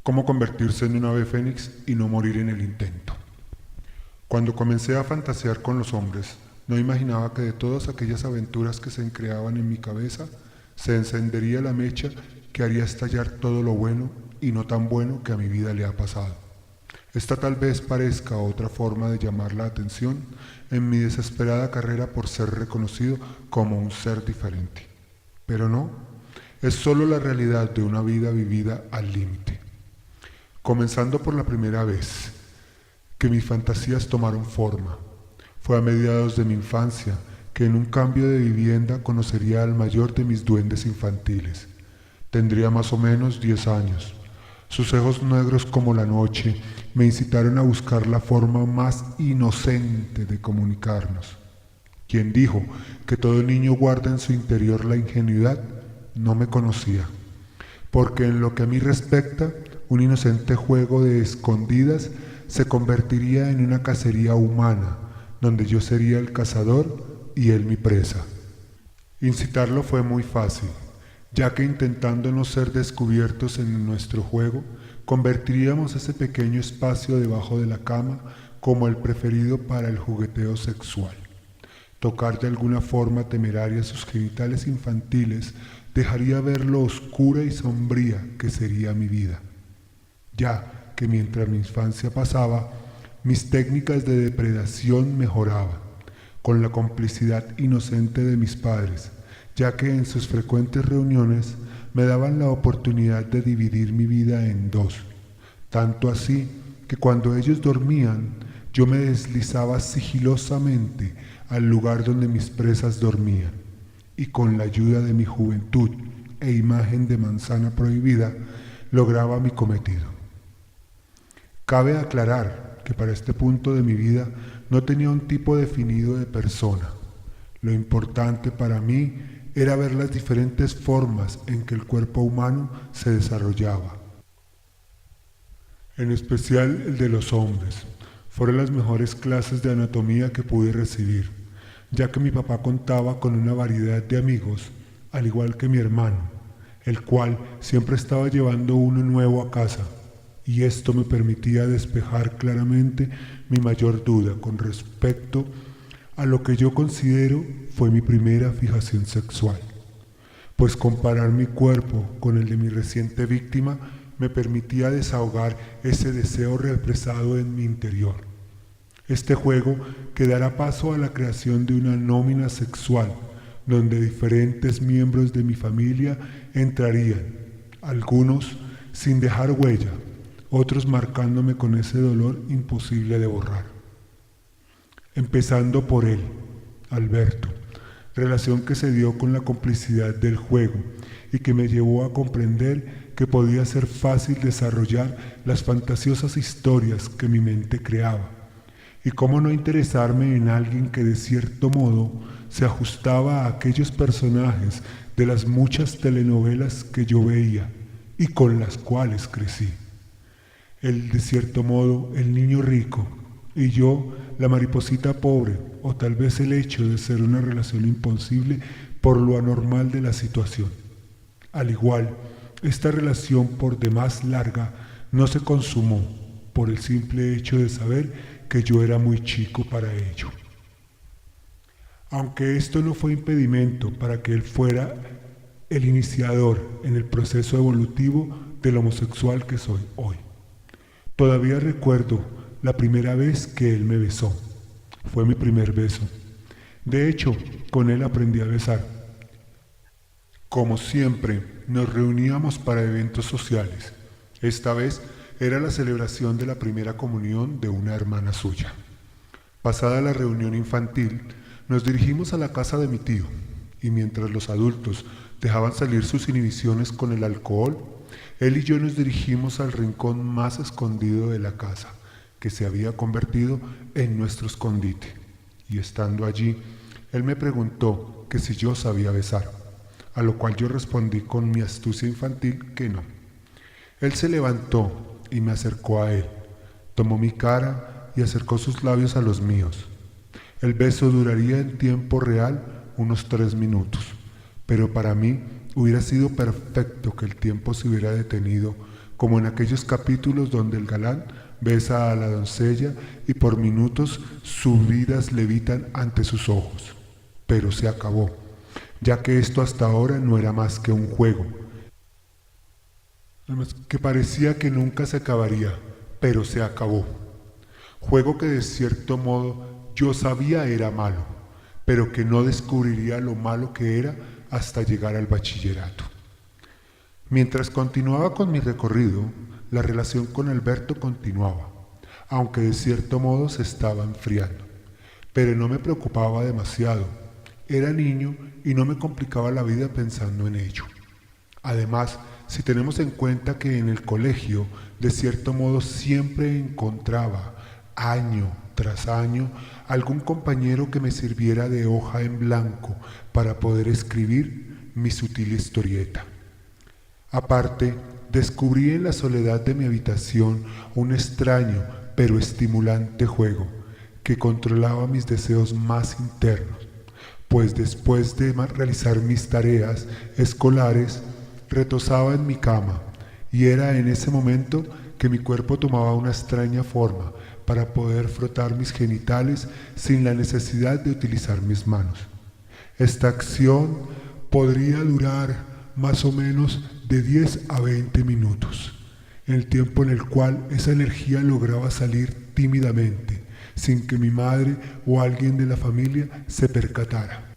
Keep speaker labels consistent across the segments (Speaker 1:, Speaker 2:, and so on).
Speaker 1: Cómo convertirse en un ave fénix y no morir en el intento. Cuando comencé a fantasear con los hombres, no imaginaba que de todas aquellas aventuras que se encreaban en mi cabeza, se encendería la mecha que haría estallar todo lo bueno y no tan bueno que a mi vida le ha pasado. Esta tal vez parezca otra forma de llamar la atención en mi desesperada carrera por ser reconocido como un ser diferente. Pero no, es solo la realidad de una vida vivida al límite. Comenzando por la primera vez que mis fantasías tomaron forma. Fue a mediados de mi infancia que en un cambio de vivienda conocería al mayor de mis duendes infantiles. Tendría más o menos 10 años. Sus ojos negros como la noche me incitaron a buscar la forma más inocente de comunicarnos. Quien dijo que todo niño guarda en su interior la ingenuidad, no me conocía, porque en lo que a mí respecta, un inocente juego de escondidas se convertiría en una cacería humana, donde yo sería el cazador y él mi presa. Incitarlo fue muy fácil, ya que intentando no ser descubiertos en nuestro juego, convertiríamos ese pequeño espacio debajo de la cama como el preferido para el jugueteo sexual. Tocar de alguna forma temeraria sus genitales infantiles dejaría ver lo oscura y sombría que sería mi vida, ya que mientras mi infancia pasaba, mis técnicas de depredación mejoraban, con la complicidad inocente de mis padres, ya que en sus frecuentes reuniones me daban la oportunidad de dividir mi vida en dos, tanto así que cuando ellos dormían, yo me deslizaba sigilosamente al lugar donde mis presas dormían, y con la ayuda de mi juventud e imagen de manzana prohibida, lograba mi cometido. Cabe aclarar que para este punto de mi vida no tenía un tipo definido de persona. Lo importante para mí era ver las diferentes formas en que el cuerpo humano se desarrollaba. En especial el de los hombres. Fueron las mejores clases de anatomía que pude recibir, ya que mi papá contaba con una variedad de amigos, al igual que mi hermano, el cual siempre estaba llevando uno nuevo a casa, y esto me permitía despejar claramente mi mayor duda con respecto a lo que yo considero fue mi primera fijación sexual, pues comparar mi cuerpo con el de mi reciente víctima me permitía desahogar ese deseo represado en mi interior. Este juego que dará paso a la creación de una nómina sexual, donde diferentes miembros de mi familia entrarían, algunos sin dejar huella, otros marcándome con ese dolor imposible de borrar. Empezando por él, Alberto, relación que se dio con la complicidad del juego y que me llevó a comprender que podía ser fácil desarrollar las fantasiosas historias que mi mente creaba, y cómo no interesarme en alguien que de cierto modo se ajustaba a aquellos personajes de las muchas telenovelas que yo veía y con las cuales crecí. Él de cierto modo el niño rico y yo la mariposita pobre, o tal vez el hecho de ser una relación imposible por lo anormal de la situación. Al igual, esta relación por demás larga no se consumó por el simple hecho de saber que yo era muy chico para ello. Aunque esto no fue impedimento para que él fuera el iniciador en el proceso evolutivo del homosexual que soy hoy. Todavía recuerdo la primera vez que él me besó. Fue mi primer beso. De hecho, con él aprendí a besar. Como siempre, nos reuníamos para eventos sociales. Esta vez era la celebración de la primera comunión de una hermana suya. Pasada la reunión infantil, nos dirigimos a la casa de mi tío, y mientras los adultos dejaban salir sus inhibiciones con el alcohol, él y yo nos dirigimos al rincón más escondido de la casa, que se había convertido en nuestro escondite. Y estando allí, él me preguntó que si yo sabía besar, a lo cual yo respondí con mi astucia infantil que no. Él se levantó y me acercó a él, tomó mi cara y acercó sus labios a los míos. El beso duraría en tiempo real unos 3 minutos, pero para mí hubiera sido perfecto que el tiempo se hubiera detenido como en aquellos capítulos donde el galán besa a la doncella y por minutos sus vidas levitan ante sus ojos. Pero se acabó, ya que esto hasta ahora no era más que un juego, además que parecía que nunca se acabaría, pero se acabó. Juego que de cierto modo yo sabía era malo, pero que no descubriría lo malo que era hasta llegar al bachillerato. Mientras continuaba con mi recorrido, la relación con Alberto continuaba, aunque de cierto modo se estaba enfriando. Pero no me preocupaba demasiado. Era niño y no me complicaba la vida pensando en ello. Además, si tenemos en cuenta que en el colegio, de cierto modo, siempre encontraba, año tras año, algún compañero que me sirviera de hoja en blanco para poder escribir mi sutil historieta. Aparte, descubrí en la soledad de mi habitación un extraño pero estimulante juego que controlaba mis deseos más internos, pues después de realizar mis tareas escolares, retosaba en mi cama y era en ese momento que mi cuerpo tomaba una extraña forma para poder frotar mis genitales sin la necesidad de utilizar mis manos. Esta acción podría durar más o menos de 10 a 20 minutos, el tiempo en el cual esa energía lograba salir tímidamente, sin que mi madre o alguien de la familia se percatara.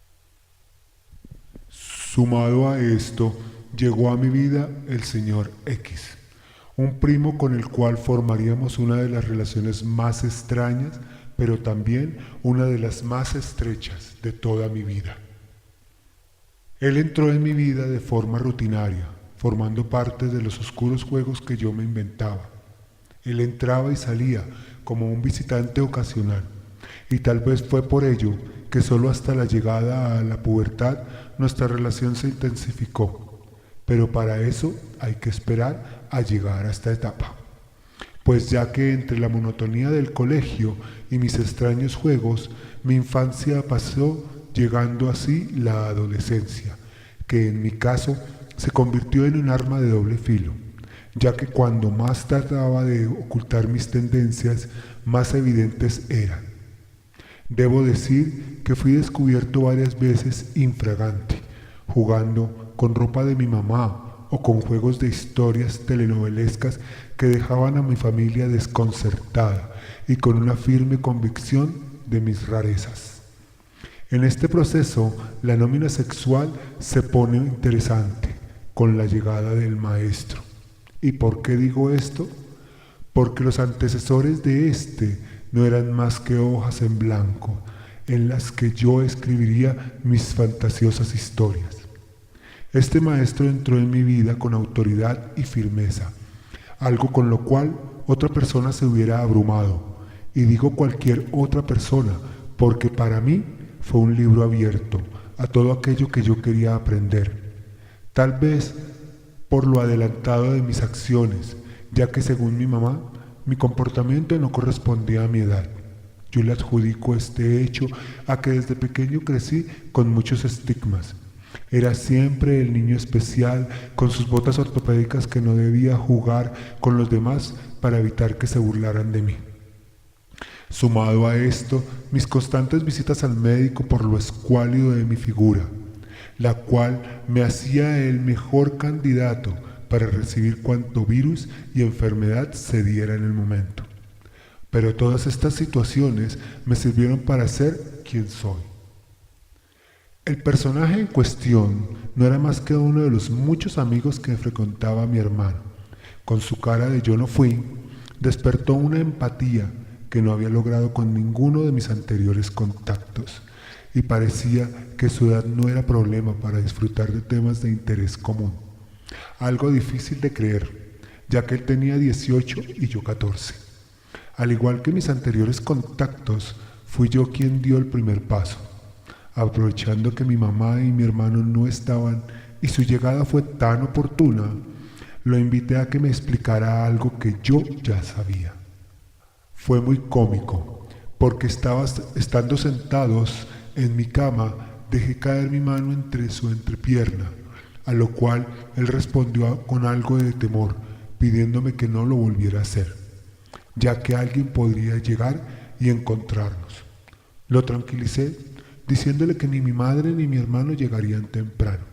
Speaker 1: Sumado a esto, llegó a mi vida el señor X, un primo con el cual formaríamos una de las relaciones más extrañas, pero también una de las más estrechas de toda mi vida. Él entró en mi vida de forma rutinaria, formando parte de los oscuros juegos que yo me inventaba. Él entraba y salía como un visitante ocasional, y tal vez fue por ello que solo hasta la llegada a la pubertad nuestra relación se intensificó. Pero para eso hay que esperar a llegar a esta etapa. Pues ya que entre la monotonía del colegio y mis extraños juegos, mi infancia pasó llegando así la adolescencia, que en mi caso se convirtió en un arma de doble filo, ya que cuando más trataba de ocultar mis tendencias, más evidentes eran. Debo decir que fui descubierto varias veces infragante, jugando con ropa de mi mamá o con juegos de historias telenovelescas que dejaban a mi familia desconcertada y con una firme convicción de mis rarezas. En este proceso, la nómina sexual se pone interesante con la llegada del maestro. ¿Y por qué digo esto? Porque los antecesores de este no eran más que hojas en blanco, en las que yo escribiría mis fantasiosas historias. Este maestro entró en mi vida con autoridad y firmeza, algo con lo cual otra persona se hubiera abrumado, y digo cualquier otra persona, porque para mí fue un libro abierto a todo aquello que yo quería aprender, tal vez por lo adelantado de mis acciones, ya que según mi mamá, mi comportamiento no correspondía a mi edad. Yo le adjudico este hecho a que desde pequeño crecí con muchos estigmas. Era siempre el niño especial con sus botas ortopédicas que no debía jugar con los demás para evitar que se burlaran de mí. Sumado a esto, mis constantes visitas al médico por lo escuálido de mi figura, la cual me hacía el mejor candidato para recibir cuanto virus y enfermedad se diera en el momento. Pero todas estas situaciones me sirvieron para ser quien soy. El personaje en cuestión no era más que uno de los muchos amigos que frecuentaba mi hermano. Con su cara de yo no fui, despertó una empatía que no había logrado con ninguno de mis anteriores contactos, y parecía que su edad no era problema para disfrutar de temas de interés común. Algo difícil de creer, ya que él tenía 18 y yo 14. Al igual que mis anteriores contactos, fui yo quien dio el primer paso. Aprovechando que mi mamá y mi hermano no estaban y su llegada fue tan oportuna, lo invité a que me explicara algo que yo ya sabía. Fue muy cómico, porque estando sentados en mi cama, dejé caer mi mano entre su entrepierna, a lo cual él respondió con algo de temor, pidiéndome que no lo volviera a hacer, ya que alguien podría llegar y encontrarnos. Lo tranquilicé, diciéndole que ni mi madre ni mi hermano llegarían temprano.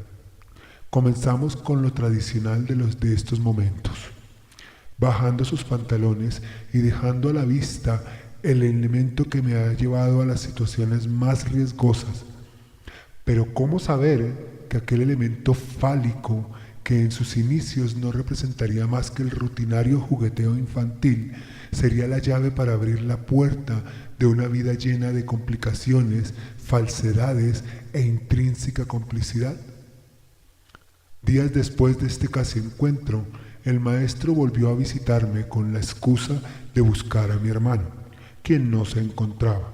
Speaker 1: Comenzamos con lo tradicional de estos momentos, bajando sus pantalones y dejando a la vista el elemento que me ha llevado a las situaciones más riesgosas. Pero ¿cómo saber que aquel elemento fálico, que en sus inicios no representaría más que el rutinario jugueteo infantil, sería la llave para abrir la puerta de una vida llena de complicaciones, falsedades e intrínseca complicidad? Días después de este casi encuentro, el maestro volvió a visitarme con la excusa de buscar a mi hermano, quien no se encontraba.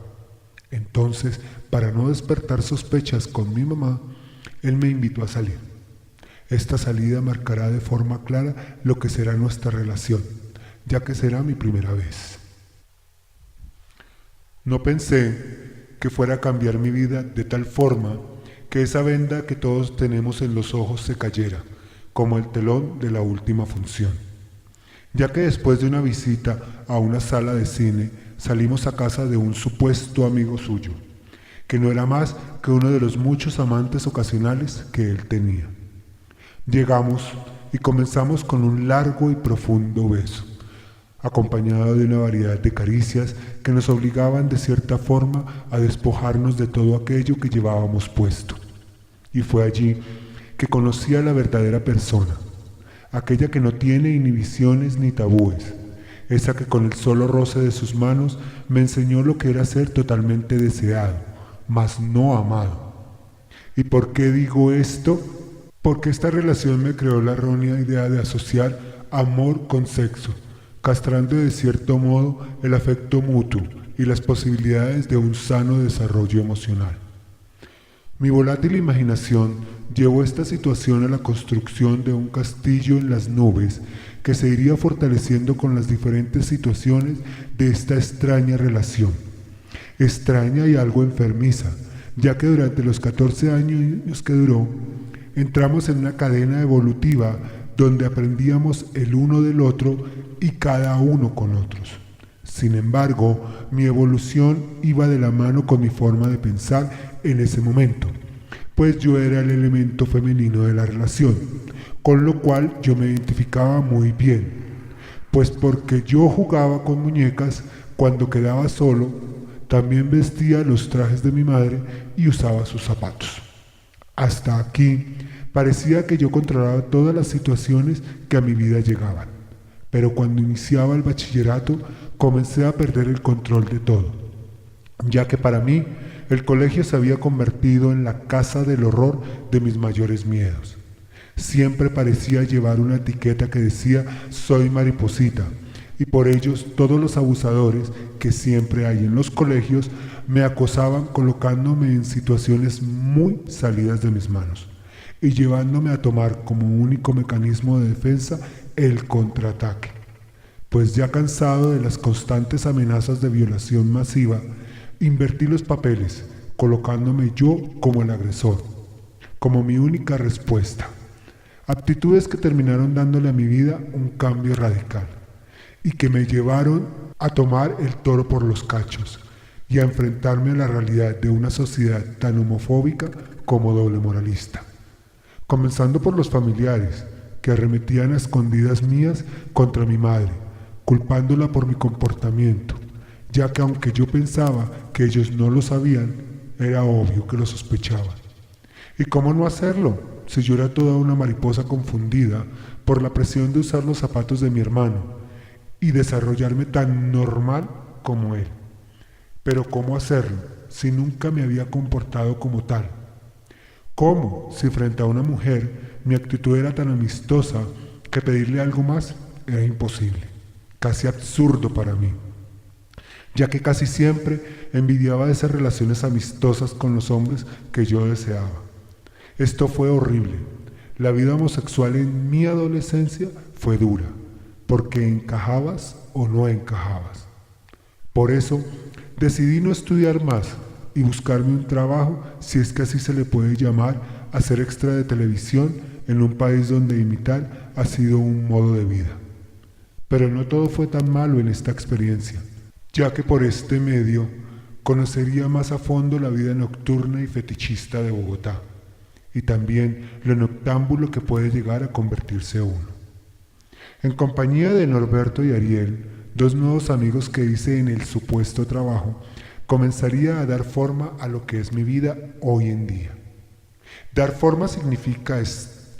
Speaker 1: Entonces, para no despertar sospechas con mi mamá, él me invitó a salir. Esta salida marcará de forma clara lo que será nuestra relación, ya que será mi primera vez. No pensé que fuera a cambiar mi vida de tal forma que esa venda que todos tenemos en los ojos se cayera, como el telón de la última función. Ya que después de una visita a una sala de cine, salimos a casa de un supuesto amigo suyo, que no era más que uno de los muchos amantes ocasionales que él tenía. Llegamos y comenzamos con un largo y profundo beso, acompañado de una variedad de caricias que nos obligaban de cierta forma a despojarnos de todo aquello que llevábamos puesto. Y fue allí que conocí a la verdadera persona, aquella que no tiene inhibiciones ni tabúes, esa que con el solo roce de sus manos me enseñó lo que era ser totalmente deseado, mas no amado. ¿Y por qué digo esto? Porque esta relación me creó la errónea idea de asociar amor con sexo, castrando de cierto modo el afecto mutuo y las posibilidades de un sano desarrollo emocional. Mi volátil imaginación llevó esta situación a la construcción de un castillo en las nubes que se iría fortaleciendo con las diferentes situaciones de esta extraña relación. Extraña y algo enfermiza, ya que durante los 14 años que duró, entramos en una cadena evolutiva donde aprendíamos el uno del otro y cada uno con otros. Sin embargo, mi evolución iba de la mano con mi forma de pensar en ese momento, pues yo era el elemento femenino de la relación, con lo cual yo me identificaba muy bien, pues porque yo jugaba con muñecas cuando quedaba solo, también vestía los trajes de mi madre y usaba sus zapatos. Hasta aquí parecía que yo controlaba todas las situaciones que a mi vida llegaban, pero cuando iniciaba el bachillerato comencé a perder el control de todo, ya que para mí el colegio se había convertido en la casa del horror de mis mayores miedos. Siempre parecía llevar una etiqueta que decía soy mariposita, y por ellos todos los abusadores que siempre hay en los colegios me acosaban colocándome en situaciones muy salidas de mis manos y llevándome a tomar como único mecanismo de defensa el contraataque. Pues ya cansado de las constantes amenazas de violación masiva, invertí los papeles, colocándome yo como el agresor, como mi única respuesta. Aptitudes que terminaron dándole a mi vida un cambio radical y que me llevaron a tomar el toro por los cachos y a enfrentarme a la realidad de una sociedad tan homofóbica como doble moralista. Comenzando por los familiares, que arremetían a escondidas mías contra mi madre, culpándola por mi comportamiento, ya que aunque yo pensaba que ellos no lo sabían, era obvio que lo sospechaban. ¿Y cómo no hacerlo, si yo era toda una mariposa confundida por la presión de usar los zapatos de mi hermano y desarrollarme tan normal como él? Pero ¿cómo hacerlo, si nunca me había comportado como tal? ¿Cómo, si frente a una mujer mi actitud era tan amistosa que pedirle algo más era imposible, casi absurdo para mí, ya que casi siempre envidiaba esas relaciones amistosas con los hombres que yo deseaba? Esto fue horrible. La vida homosexual en mi adolescencia fue dura, porque encajabas o no encajabas. Por eso decidí no estudiar más y buscarme un trabajo, si es que así se le puede llamar, hacer extra de televisión en un país donde imitar ha sido un modo de vida. Pero no todo fue tan malo en esta experiencia, ya que por este medio conocería más a fondo la vida nocturna y fetichista de Bogotá, y también lo noctámbulo que puede llegar a convertirse uno. En compañía de Norberto y Ariel, dos nuevos amigos que hice en el supuesto trabajo, comenzaría a dar forma a lo que es mi vida hoy en día. Dar forma significa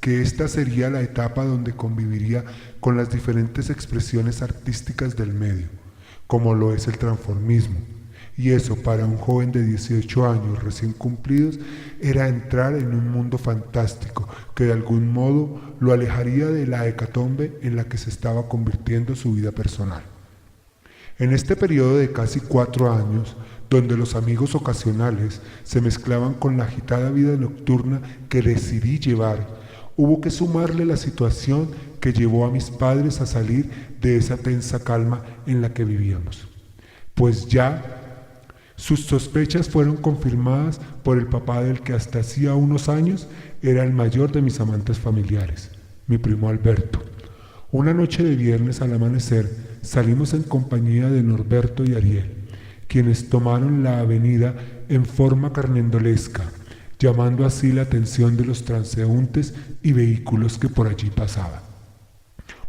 Speaker 1: que esta sería la etapa donde conviviría con las diferentes expresiones artísticas del medio, como lo es el transformismo. Y eso para un joven de 18 años recién cumplidos era entrar en un mundo fantástico que de algún modo lo alejaría de la hecatombe en la que se estaba convirtiendo su vida personal. En este periodo de casi 4 años, donde los amigos ocasionales se mezclaban con la agitada vida nocturna que decidí llevar, hubo que sumarle la situación que llevó a mis padres a salir de esa tensa calma en la que vivíamos. Pues ya sus sospechas fueron confirmadas por el papá del que hasta hacía unos años era el mayor de mis amantes familiares, mi primo Alberto. Una noche de viernes al amanecer salimos en compañía de Norberto y Ariel, quienes tomaron la avenida en forma carnendolesca, llamando así la atención de los transeúntes y vehículos que por allí pasaban.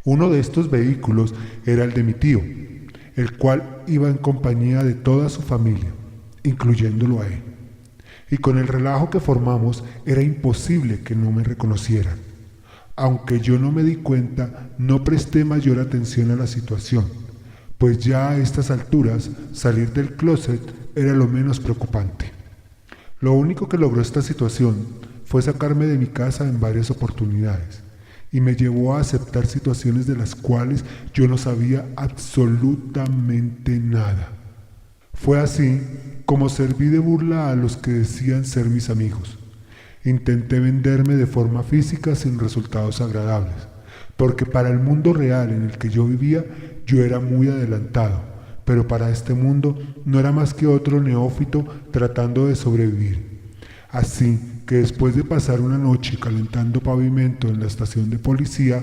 Speaker 1: Uno de estos vehículos era el de mi tío, el cual iba en compañía de toda su familia, incluyéndolo a él. Y con el relajo que formamos era imposible que no me reconocieran. Aunque yo no me di cuenta, no presté mayor atención a la situación, pues ya a estas alturas salir del closet era lo menos preocupante. Lo único que logró esta situación fue sacarme de mi casa en varias oportunidades y me llevó a aceptar situaciones de las cuales yo no sabía absolutamente nada. Fue así como serví de burla a los que decían ser mis amigos. Intenté venderme de forma física sin resultados agradables, porque para el mundo real en el que yo vivía, yo era muy adelantado, pero para este mundo no era más que otro neófito tratando de sobrevivir. Así que después de pasar una noche calentando pavimento en la estación de policía,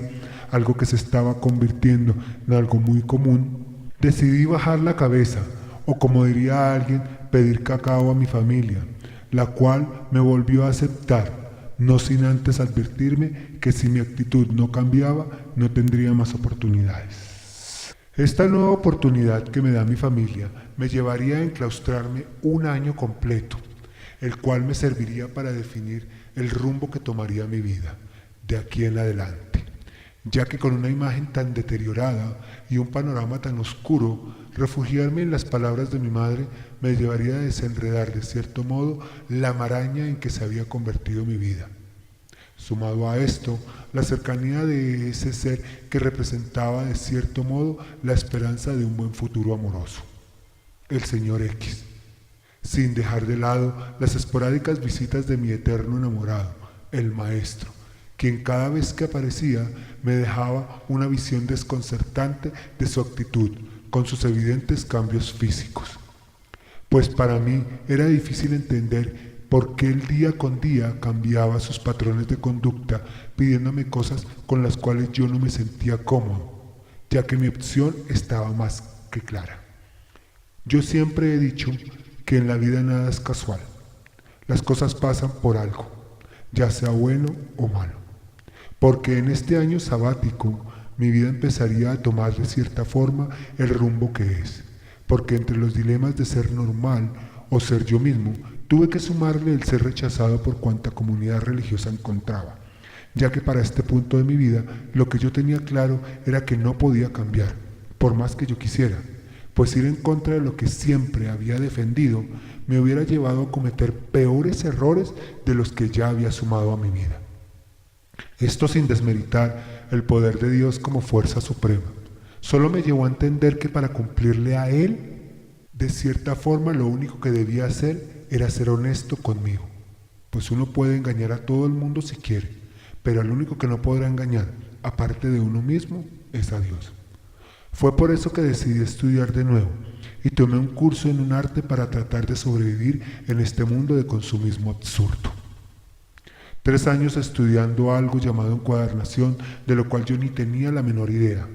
Speaker 1: algo que se estaba convirtiendo en algo muy común, decidí bajar la cabeza, o como diría alguien, pedir cacao a mi familia, la cual me volvió a aceptar, no sin antes advertirme que si mi actitud no cambiaba, no tendría más oportunidades. Esta nueva oportunidad que me da mi familia me llevaría a enclaustrarme un año completo, el cual me serviría para definir el rumbo que tomaría mi vida de aquí en adelante, ya que con una imagen tan deteriorada y un panorama tan oscuro, refugiarme en las palabras de mi madre me llevaría a desenredar de cierto modo la maraña en que se había convertido mi vida. Sumado a esto, la cercanía de ese ser que representaba de cierto modo la esperanza de un buen futuro amoroso, el señor X, sin dejar de lado las esporádicas visitas de mi eterno enamorado, el maestro, quien cada vez que aparecía me dejaba una visión desconcertante de su actitud, con sus evidentes cambios físicos. Pues para mí era difícil entender por qué él día con día cambiaba sus patrones de conducta, pidiéndome cosas con las cuales yo no me sentía cómodo, ya que mi opción estaba más que clara. Yo siempre he dicho que en la vida nada es casual. Las cosas pasan por algo, ya sea bueno o malo. Porque en este año sabático mi vida empezaría a tomar de cierta forma el rumbo que es. Porque entre los dilemas de ser normal o ser yo mismo, tuve que sumarle el ser rechazado por cuanta comunidad religiosa encontraba, ya que para este punto de mi vida lo que yo tenía claro era que no podía cambiar, por más que yo quisiera, pues ir en contra de lo que siempre había defendido me hubiera llevado a cometer peores errores de los que ya había sumado a mi vida. Esto sin desmeritar el poder de Dios como fuerza suprema. Solo me llevó a entender que para cumplirle a Él, de cierta forma lo único que debía hacer era ser honesto conmigo. Pues uno puede engañar a todo el mundo si quiere, pero el único que no podrá engañar, aparte de uno mismo, es a Dios. Fue por eso que decidí estudiar de nuevo y tomé un curso en un arte para tratar de sobrevivir en este mundo de consumismo absurdo. 3 años estudiando algo llamado encuadernación, de lo cual yo ni tenía la menor idea.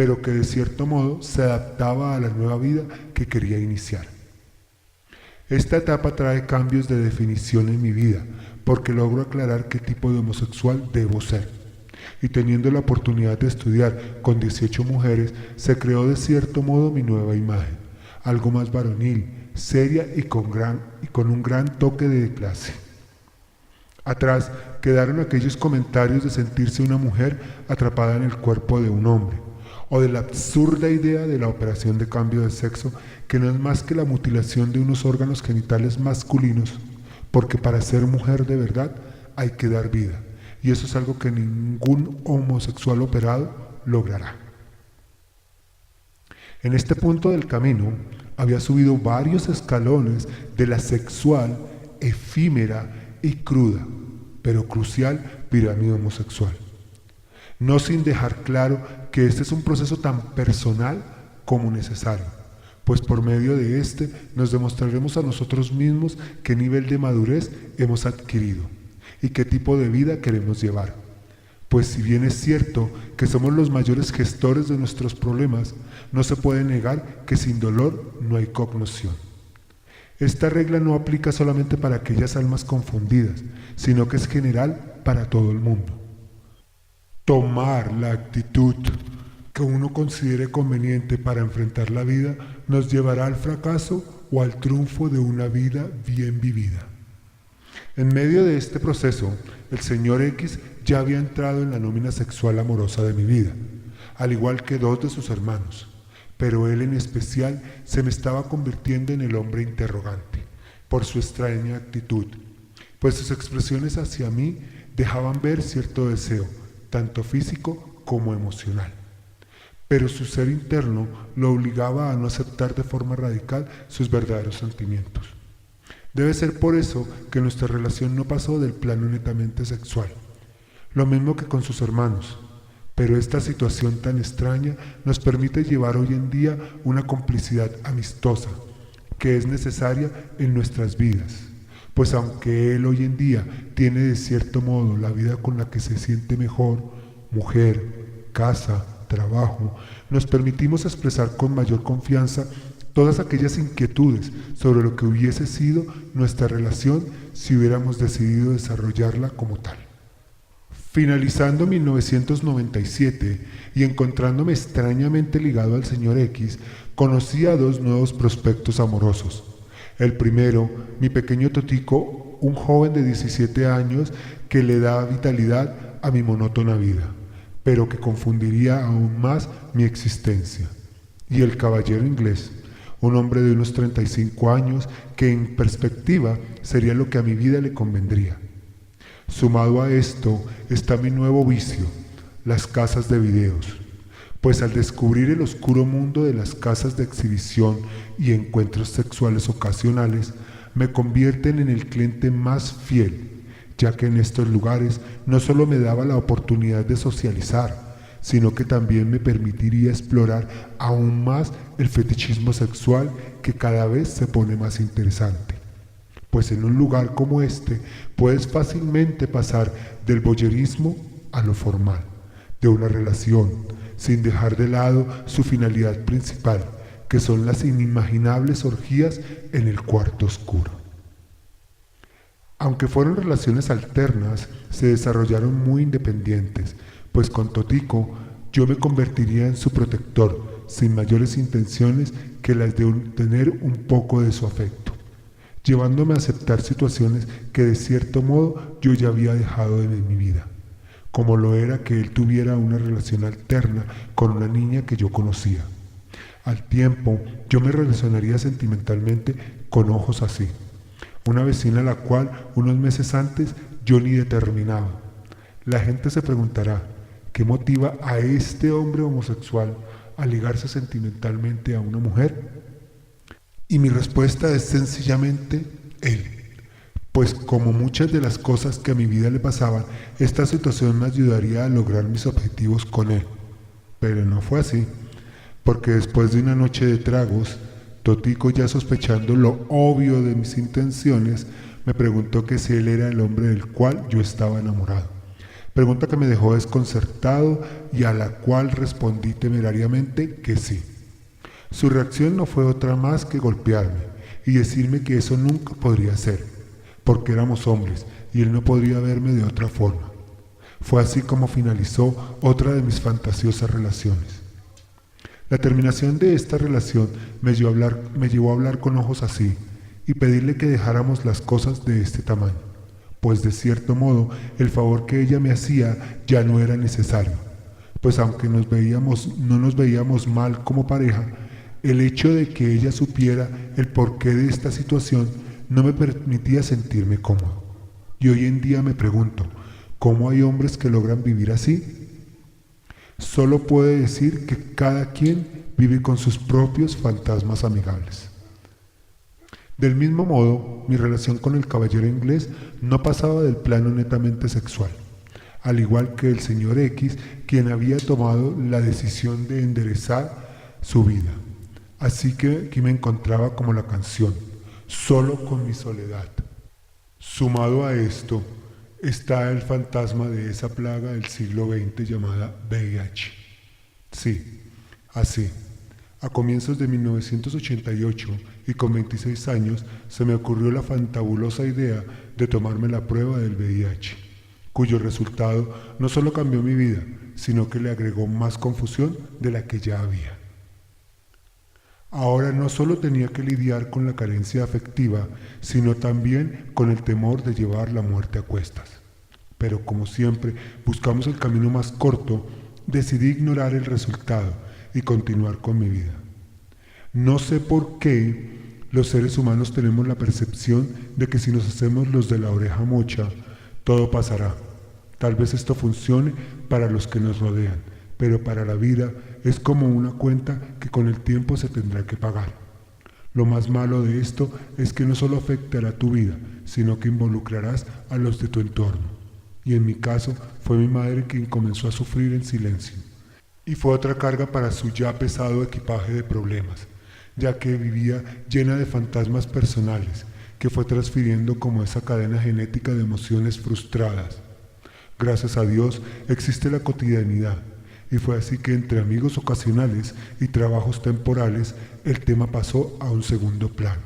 Speaker 1: pero que de cierto modo se adaptaba a la nueva vida que quería iniciar. Esta etapa trae cambios de definición en mi vida, porque logro aclarar qué tipo de homosexual debo ser. Y teniendo la oportunidad de estudiar con 18 mujeres, se creó de cierto modo mi nueva imagen, algo más varonil, seria y con un gran toque de clase. Atrás quedaron aquellos comentarios de sentirse una mujer atrapada en el cuerpo de un hombre, o de la absurda idea de la operación de cambio de sexo, que no es más que la mutilación de unos órganos genitales masculinos, porque para ser mujer de verdad hay que dar vida, y eso es algo que ningún homosexual operado logrará. En este punto del camino había subido varios escalones de la sexual, efímera y cruda, pero crucial pirámide homosexual. No sin dejar claro que este es un proceso tan personal como necesario, pues por medio de este nos demostraremos a nosotros mismos qué nivel de madurez hemos adquirido y qué tipo de vida queremos llevar. Pues si bien es cierto que somos los mayores gestores de nuestros problemas, no se puede negar que sin dolor no hay cognición. Esta regla no aplica solamente para aquellas almas confundidas, sino que es general para todo el mundo. Tomar la actitud que uno considere conveniente para enfrentar la vida nos llevará al fracaso o al triunfo de una vida bien vivida. En medio de este proceso, el señor X ya había entrado en la nómina sexual amorosa de mi vida, al igual que 2 de sus hermanos, pero él en especial se me estaba convirtiendo en el hombre interrogante, por su extraña actitud, pues sus expresiones hacia mí dejaban ver cierto deseo, tanto físico como emocional. Pero su ser interno lo obligaba a no aceptar de forma radical sus verdaderos sentimientos. Debe ser por eso que nuestra relación no pasó del plano netamente sexual, lo mismo que con sus hermanos, pero esta situación tan extraña nos permite llevar hoy en día una complicidad amistosa que es necesaria en nuestras vidas, pues aunque él hoy en día tiene de cierto modo la vida con la que se siente mejor, mujer, casa, trabajo, nos permitimos expresar con mayor confianza todas aquellas inquietudes sobre lo que hubiese sido nuestra relación si hubiéramos decidido desarrollarla como tal. Finalizando 1997 y encontrándome extrañamente ligado al señor X, conocí a 2 nuevos prospectos amorosos. El primero, mi pequeño Totico, un joven de 17 años que le da vitalidad a mi monótona vida, pero que confundiría aún más mi existencia. Y el caballero inglés, un hombre de unos 35 años que en perspectiva sería lo que a mi vida le convendría. Sumado a esto está mi nuevo vicio, las casas de videos, pues al descubrir el oscuro mundo de las casas de exhibición y encuentros sexuales ocasionales, me convierten en el cliente más fiel, ya que en estos lugares no solo me daba la oportunidad de socializar, sino que también me permitiría explorar aún más el fetichismo sexual que cada vez se pone más interesante. Pues en un lugar como este puedes fácilmente pasar del voyerismo a lo formal, de una relación, sin dejar de lado su finalidad principal, que son las inimaginables orgías en el cuarto oscuro. Aunque fueron relaciones alternas, se desarrollaron muy independientes, pues con Totico yo me convertiría en su protector, sin mayores intenciones que las de tener un poco de su afecto, llevándome a aceptar situaciones que de cierto modo yo ya había dejado de mi vida, como lo era que él tuviera una relación alterna con una niña que yo conocía. Al tiempo, yo me relacionaría sentimentalmente con ojos así, una vecina a la cual unos meses antes yo ni determinaba. La gente se preguntará, ¿qué motiva a este hombre homosexual a ligarse sentimentalmente a una mujer? Y mi respuesta es sencillamente él, pues como muchas de las cosas que a mi vida le pasaban, esta situación me ayudaría a lograr mis objetivos con él. Pero no fue así, porque después de una noche de tragos, Totico, ya sospechando lo obvio de mis intenciones, me preguntó que si él era el hombre del cual yo estaba enamorado, Pregunta que me dejó desconcertado y a la cual respondí temerariamente que sí. Su reacción no fue otra más que golpearme y decirme que eso nunca podría ser, porque éramos hombres y él no podría verme de otra forma. Fue así como finalizó otra de mis fantasiosas relaciones. La terminación de esta relación me llevó a hablar con ojos así y pedirle que dejáramos las cosas de este tamaño, pues de cierto modo el favor que ella me hacía ya no era necesario, pues aunque no nos veíamos mal como pareja, el hecho de que ella supiera el porqué de esta situación no me permitía sentirme cómodo. Y hoy en día me pregunto, ¿cómo hay hombres que logran vivir así? Solo puedo decir que cada quien vive con sus propios fantasmas amigables. Del mismo modo, mi relación con el caballero inglés no pasaba del plano netamente sexual, al igual que el señor X, quien había tomado la decisión de enderezar su vida. Así que aquí me encontraba como la canción, solo con mi soledad. Sumado a esto, está el fantasma de esa plaga del siglo XX llamada VIH. Sí, así. A comienzos de 1988 y con 26 años se me ocurrió la fantabulosa idea de tomarme la prueba del VIH, cuyo resultado no solo cambió mi vida, sino que le agregó más confusión de la que ya había. Ahora no solo tenía que lidiar con la carencia afectiva, sino también con el temor de llevar la muerte a cuestas. Pero como siempre buscamos el camino más corto, decidí ignorar el resultado y continuar con mi vida. No sé por qué los seres humanos tenemos la percepción de que si nos hacemos los de la oreja mocha, todo pasará. Tal vez esto funcione para los que nos rodean, pero para la vida es como una cuenta que con el tiempo se tendrá que pagar. Lo más malo de esto es que no solo afectará tu vida, sino que involucrarás a los de tu entorno. Y en mi caso fue mi madre quien comenzó a sufrir en silencio. Y fue otra carga para su ya pesado equipaje de problemas, ya que vivía llena de fantasmas personales que fue transfiriendo como esa cadena genética de emociones frustradas. Gracias a Dios existe la cotidianidad, y fue así que entre amigos ocasionales y trabajos temporales el tema pasó a un segundo plano.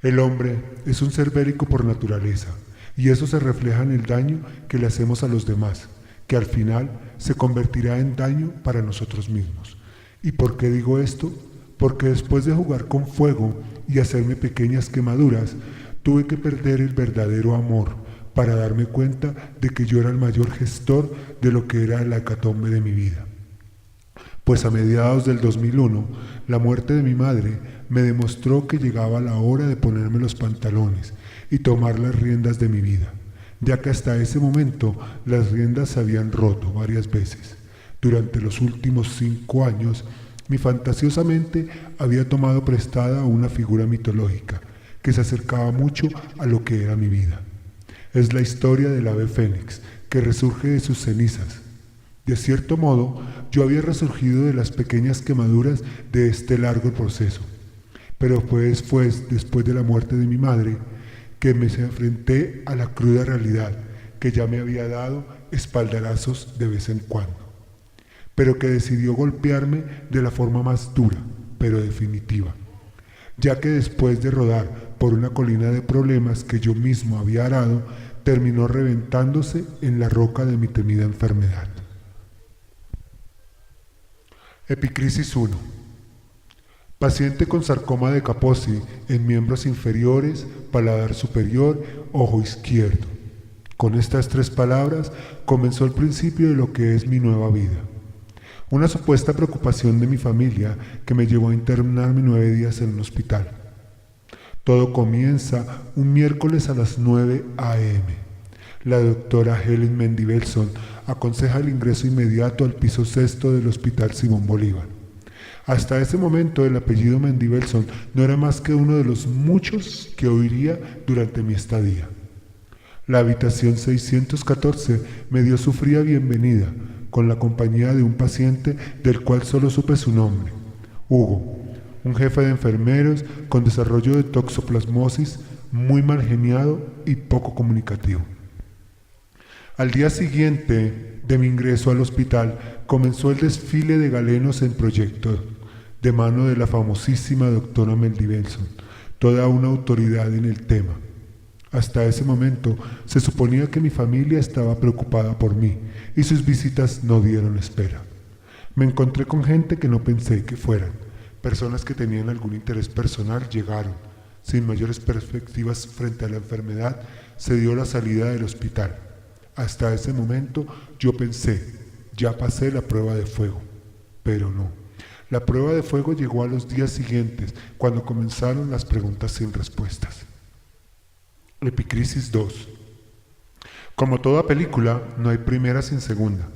Speaker 1: El hombre es un ser bélico por naturaleza, y eso se refleja en el daño que le hacemos a los demás, que al final se convertirá en daño para nosotros mismos. ¿Y por qué digo esto? Porque después de jugar con fuego y hacerme pequeñas quemaduras, tuve que perder el verdadero amor para darme cuenta de que yo era el mayor gestor de lo que era la hecatombe de mi vida. Pues a mediados del 2001, la muerte de mi madre me demostró que llegaba la hora de ponerme los pantalones y tomar las riendas de mi vida, ya que hasta ese momento las riendas se habían roto varias veces. Durante los últimos 5 años, mi fantasiosamente mente había tomado prestada una figura mitológica que se acercaba mucho a lo que era mi vida. Es la historia del ave fénix que resurge de sus cenizas. De cierto modo, yo había resurgido de las pequeñas quemaduras de este largo proceso, pero pues fue después de la muerte de mi madre que me enfrenté a la cruda realidad que ya me había dado espaldarazos de vez en cuando, pero que decidió golpearme de la forma más dura, pero definitiva, ya que después de rodar por una colina de problemas que yo mismo había arado, terminó reventándose en la roca de mi temida enfermedad. Epicrisis 1. Paciente con sarcoma de Kaposi en miembros inferiores, paladar superior, ojo izquierdo. Con estas 3 palabras comenzó el principio de lo que es mi nueva vida. Una supuesta preocupación de mi familia que me llevó a internarme 9 días en un hospital. Todo comienza un miércoles a las 9 a.m. La doctora Helen Mendivelson aconseja el ingreso inmediato al piso 6 del Hospital Simón Bolívar. Hasta ese momento el apellido Mendivelson no era más que uno de los muchos que oiría durante mi estadía. La habitación 614 me dio su fría bienvenida, con la compañía de un paciente del cual solo supe su nombre, Hugo, un jefe de enfermeros con desarrollo de toxoplasmosis, muy mal geniado y poco comunicativo. Al día siguiente de mi ingreso al hospital comenzó el desfile de galenos en proyecto, de mano de la famosísima doctora Meldy Benson, toda una autoridad en el tema. Hasta ese momento se suponía que mi familia estaba preocupada por mí y sus visitas no dieron espera. Me encontré con gente que no pensé que fueran. Personas que tenían algún interés personal llegaron. Sin mayores perspectivas frente a la enfermedad, se dio la salida del hospital. Hasta ese momento yo pensé, ya pasé la prueba de fuego, pero no. La prueba de fuego llegó a los días siguientes, cuando comenzaron las preguntas sin respuestas. Epicrisis 2. Como toda película, no hay primera sin segunda,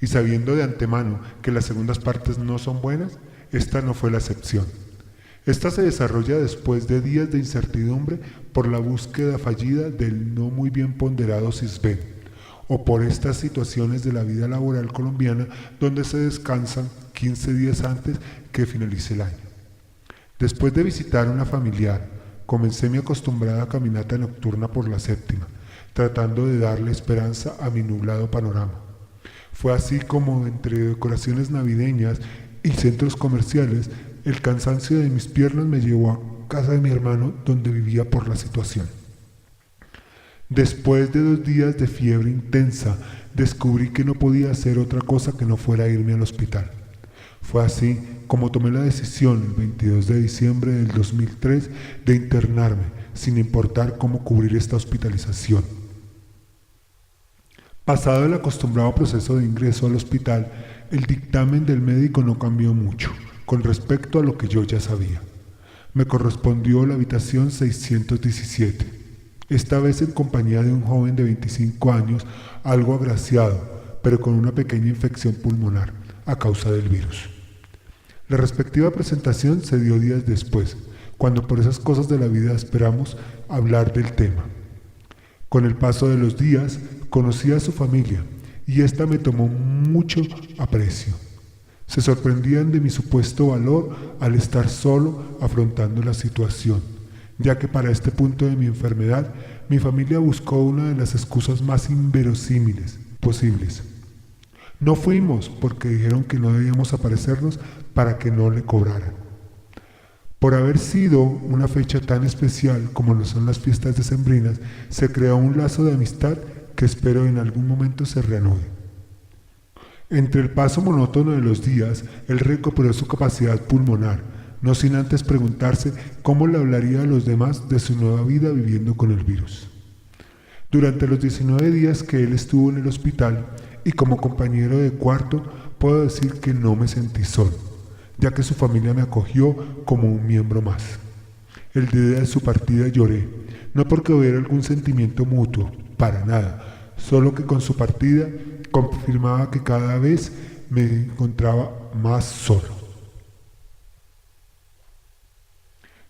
Speaker 1: y sabiendo de antemano que las segundas partes no son buenas, esta no fue la excepción. Esta se desarrolla después de días de incertidumbre por la búsqueda fallida del no muy bien ponderado Sisbén, o por estas situaciones de la vida laboral colombiana donde se descansan 15 días antes que finalice el año. Después de visitar una familiar, comencé mi acostumbrada caminata nocturna por la séptima, tratando de darle esperanza a mi nublado panorama. Fue así como, entre decoraciones navideñas y centros comerciales, el cansancio de mis piernas me llevó a casa de mi hermano, donde vivía por la situación. Después de 2 días de fiebre intensa, descubrí que no podía hacer otra cosa que no fuera irme al hospital. Fue así como tomé la decisión el 22 de diciembre del 2003 de internarme, sin importar cómo cubrir esta hospitalización. Pasado el acostumbrado proceso de ingreso al hospital, el dictamen del médico no cambió mucho con respecto a lo que yo ya sabía. Me correspondió la habitación 617, esta vez en compañía de un joven de 25 años, algo agraciado, pero con una pequeña infección pulmonar a causa del virus. La respectiva presentación se dio días después, cuando por esas cosas de la vida esperamos hablar del tema. Con el paso de los días, conocí a su familia, y ésta me tomó mucho aprecio. Se sorprendían de mi supuesto valor al estar solo afrontando la situación, ya que para este punto de mi enfermedad, mi familia buscó una de las excusas más inverosímiles posibles. No fuimos porque dijeron que no debíamos aparecernos para que no le cobraran. Por haber sido una fecha tan especial como lo son las fiestas decembrinas, se creó un lazo de amistad que espero en algún momento se reanude. Entre el paso monótono de los días, él recuperó su capacidad pulmonar, no sin antes preguntarse cómo le hablaría a los demás de su nueva vida viviendo con el virus. Durante los 19 días que él estuvo en el hospital, y como compañero de cuarto, puedo decir que no me sentí solo, ya que su familia me acogió como un miembro más. El día de su partida lloré, no porque hubiera algún sentimiento mutuo, para nada, solo que con su partida confirmaba que cada vez me encontraba más solo.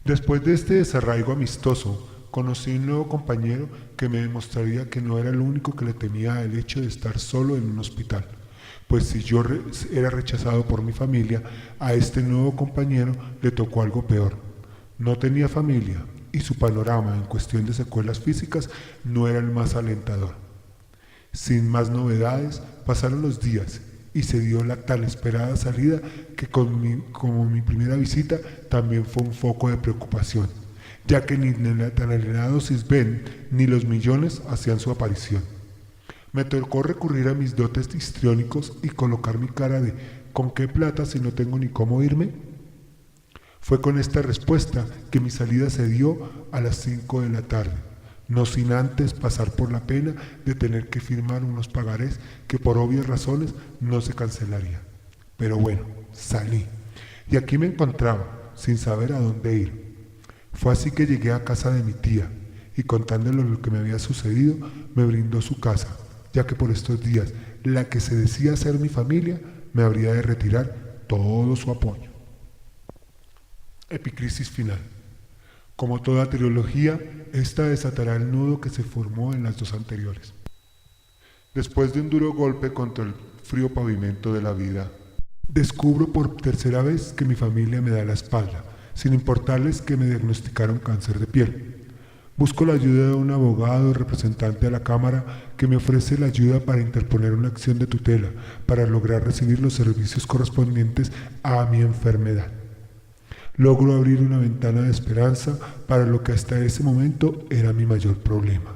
Speaker 1: Después de este desarraigo amistoso, conocí un nuevo compañero que me demostraría que no era el único que le temía el hecho de estar solo en un hospital, pues si yo era rechazado por mi familia, a este nuevo compañero le tocó algo peor. No tenía familia y su panorama en cuestión de secuelas físicas no era el más alentador. Sin más pasaron los días y se dio la tan esperada salida que como mi primera visita también fue un foco de preocupación, ya que ni el tan alienado Sisbén ni los millones hacían su aparición. Me tocó recurrir a mis dotes histriónicos y colocar mi cara de ¿con qué plata si no tengo ni cómo irme? Fue con esta respuesta que mi salida se dio a las 5 de la tarde, no sin antes pasar por la pena de tener que firmar unos pagarés que por obvias razones no se cancelarían. Pero bueno, salí, y aquí me encontraba, sin saber a dónde ir. Fue así que llegué a casa de mi tía, y contándole lo que me había sucedido, me brindó su casa, ya que por estos días la que se decía ser mi familia me habría de retirar todo su apoyo. Epicrisis final. Como toda trilogía, esta desatará el nudo que se formó en las dos anteriores. Después de un duro golpe contra el frío pavimento de la vida, descubro por tercera vez que mi familia me da la espalda, sin importarles que me diagnosticaron cáncer de piel. Busco la ayuda de un abogado representante a la Cámara que me ofrece la ayuda para interponer una acción de tutela para lograr recibir los servicios correspondientes a mi enfermedad. Logro abrir una ventana de esperanza para lo que hasta ese momento era mi mayor problema.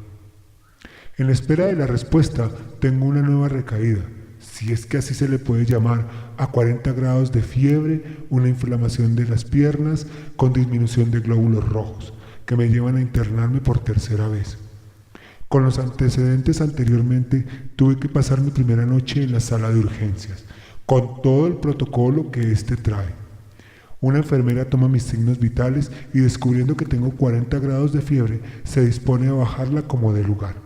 Speaker 1: En la espera de la respuesta, tengo una nueva recaída, si es que así se le puede llamar, a 40 grados de fiebre, una inflamación de las piernas con disminución de glóbulos rojos, que me llevan a internarme por tercera vez. Con los antecedentes anteriormente, tuve que pasar mi primera noche en la sala de urgencias, con todo el protocolo que éste trae. Una enfermera toma mis signos vitales y descubriendo que tengo 40 grados de fiebre, se dispone a bajarla como de lugar.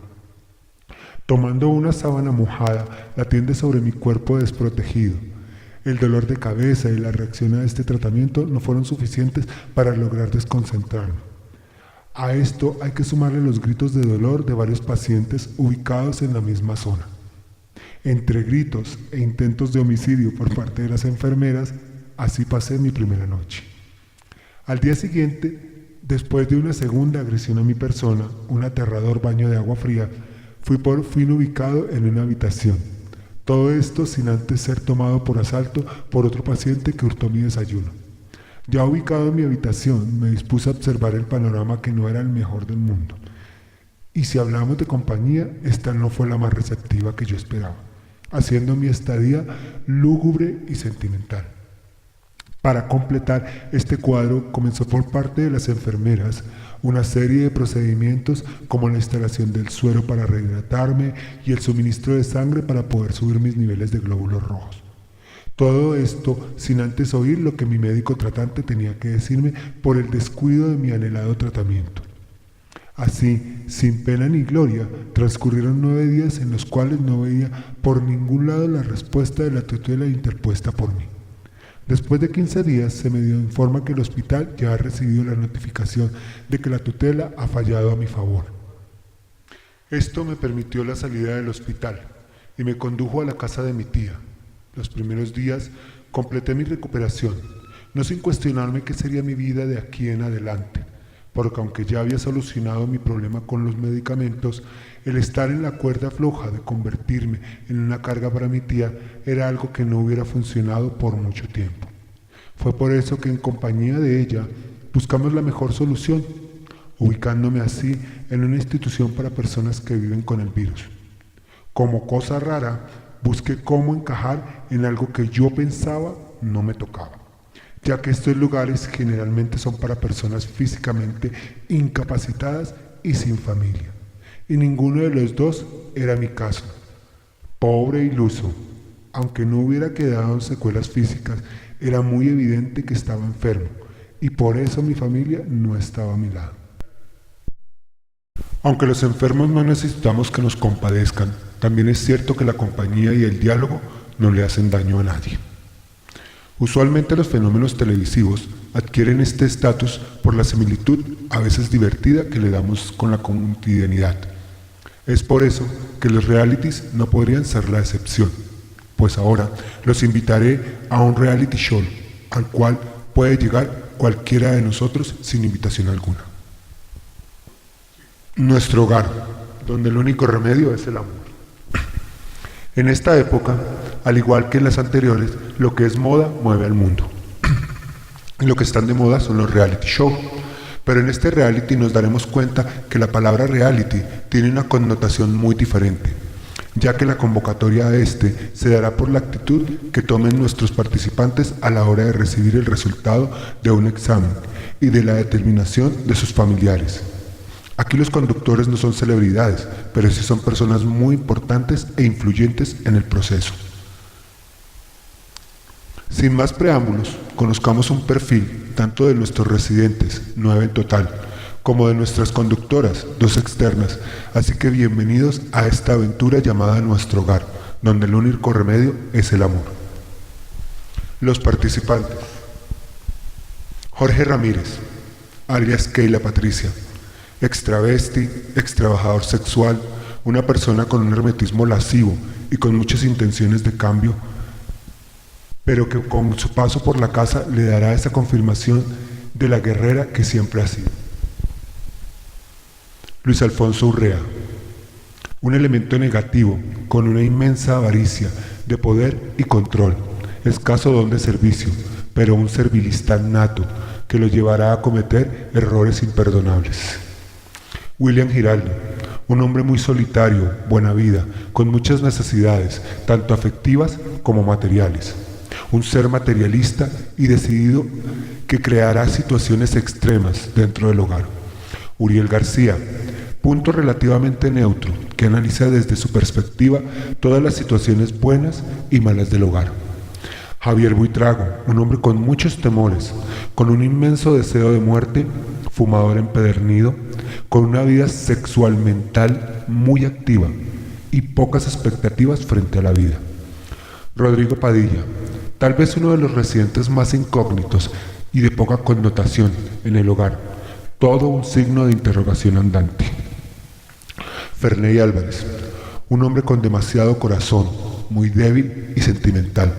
Speaker 1: Tomando una sábana mojada, la tiende sobre mi cuerpo desprotegido. El dolor de cabeza y la reacción a este tratamiento no fueron suficientes para lograr desconcentrarme. A esto hay que sumarle los gritos de dolor de varios pacientes ubicados en la misma zona. Entre gritos e intentos de homicidio por parte de las enfermeras, así pasé mi primera noche. Al día siguiente, después de una segunda agresión a mi persona, un aterrador baño de agua fría, fui por fin ubicado en una habitación. Todo esto sin antes ser tomado por asalto por otro paciente que hurtó mi desayuno. Ya ubicado en mi habitación, me dispuse a observar el panorama que no era el mejor del mundo. Y si hablamos de compañía, esta no fue la más receptiva que yo esperaba, haciendo mi estadía lúgubre y sentimental. Para completar este cuadro, comenzó por parte de las enfermeras una serie de procedimientos como la instalación del suero para rehidratarme y el suministro de sangre para poder subir mis niveles de glóbulos rojos. Todo esto sin antes oír lo que mi médico tratante tenía que decirme por el descuido de mi anhelado tratamiento. Así, sin pena ni gloria, transcurrieron 9 días en los cuales no veía por ningún lado la respuesta de la tutela interpuesta por mí. Después de 15 días se me informa que el hospital ya ha recibido la notificación de que la tutela ha fallado a mi favor. Esto me permitió la salida del hospital y me condujo a la casa de mi tía. Los primeros días completé mi recuperación, no sin cuestionarme qué sería mi vida de aquí en adelante, porque aunque ya había solucionado mi problema con los medicamentos, el estar en la cuerda floja de convertirme en una carga para mi tía era algo que no hubiera funcionado por mucho tiempo. Fue por eso que en compañía de ella buscamos la mejor solución, ubicándome así en una institución para personas que viven con el virus. Como cosa rara, busqué cómo encajar en algo que yo pensaba no me tocaba, ya que estos lugares generalmente son para personas físicamente incapacitadas y sin familia. Y ninguno de los dos era mi caso. Pobre e iluso, aunque no hubiera quedado en secuelas físicas, era muy evidente que estaba enfermo, y por eso mi familia no estaba a mi lado. Aunque los enfermos no necesitamos que nos compadezcan, también es cierto que la compañía y el diálogo no le hacen daño a nadie. Usualmente los fenómenos televisivos adquieren este estatus por la similitud, a veces divertida, que le damos con la cotidianidad. Es por eso que los realities no podrían ser la excepción, pues ahora los invitaré a un reality show, al cual puede llegar cualquiera de nosotros sin invitación alguna. Nuestro hogar, donde el único remedio es el amor. En esta época, al igual que en las anteriores, lo que es moda mueve al mundo. Y lo que están de moda son los reality shows. Pero en este reality nos daremos cuenta que la palabra reality tiene una connotación muy diferente, ya que la convocatoria a este se dará por la actitud que tomen nuestros participantes a la hora de recibir el resultado de un examen y de la determinación de sus familiares. Aquí los conductores no son celebridades, pero sí son personas muy importantes e influyentes en el proceso. Sin más preámbulos, conozcamos un perfil tanto de nuestros residentes, 9 en total, como de nuestras conductoras, 2 externas, así que bienvenidos a esta aventura llamada Nuestro Hogar, donde el único remedio es el amor. Los participantes: Jorge Ramírez, alias Keila Patricia, extravesti, extrabajador sexual, una persona con un hermetismo lascivo y con muchas intenciones de cambio, pero que con su paso por la casa le dará esa confirmación de la guerrera que siempre ha sido. Luis Alfonso Urrea. Un elemento negativo, con una inmensa avaricia de poder y control, escaso don de servicio, pero un servilista nato que lo llevará a cometer errores imperdonables. William Giraldo, un hombre muy solitario, buena vida, con muchas necesidades, tanto afectivas como materiales. Un ser materialista y decidido que creará situaciones extremas dentro del hogar. Uriel García, punto relativamente neutro, que analiza desde su perspectiva todas las situaciones buenas y malas del hogar. Javier Buitrago, un hombre con muchos temores, con un inmenso deseo de muerte, fumador empedernido, con una vida sexual mental muy activa y pocas expectativas frente a la vida. Rodrigo Padilla, tal vez uno de los residentes más incógnitos y de poca connotación en el hogar, todo un signo de interrogación andante. Ferney Álvarez, un hombre con demasiado corazón, muy débil y sentimental,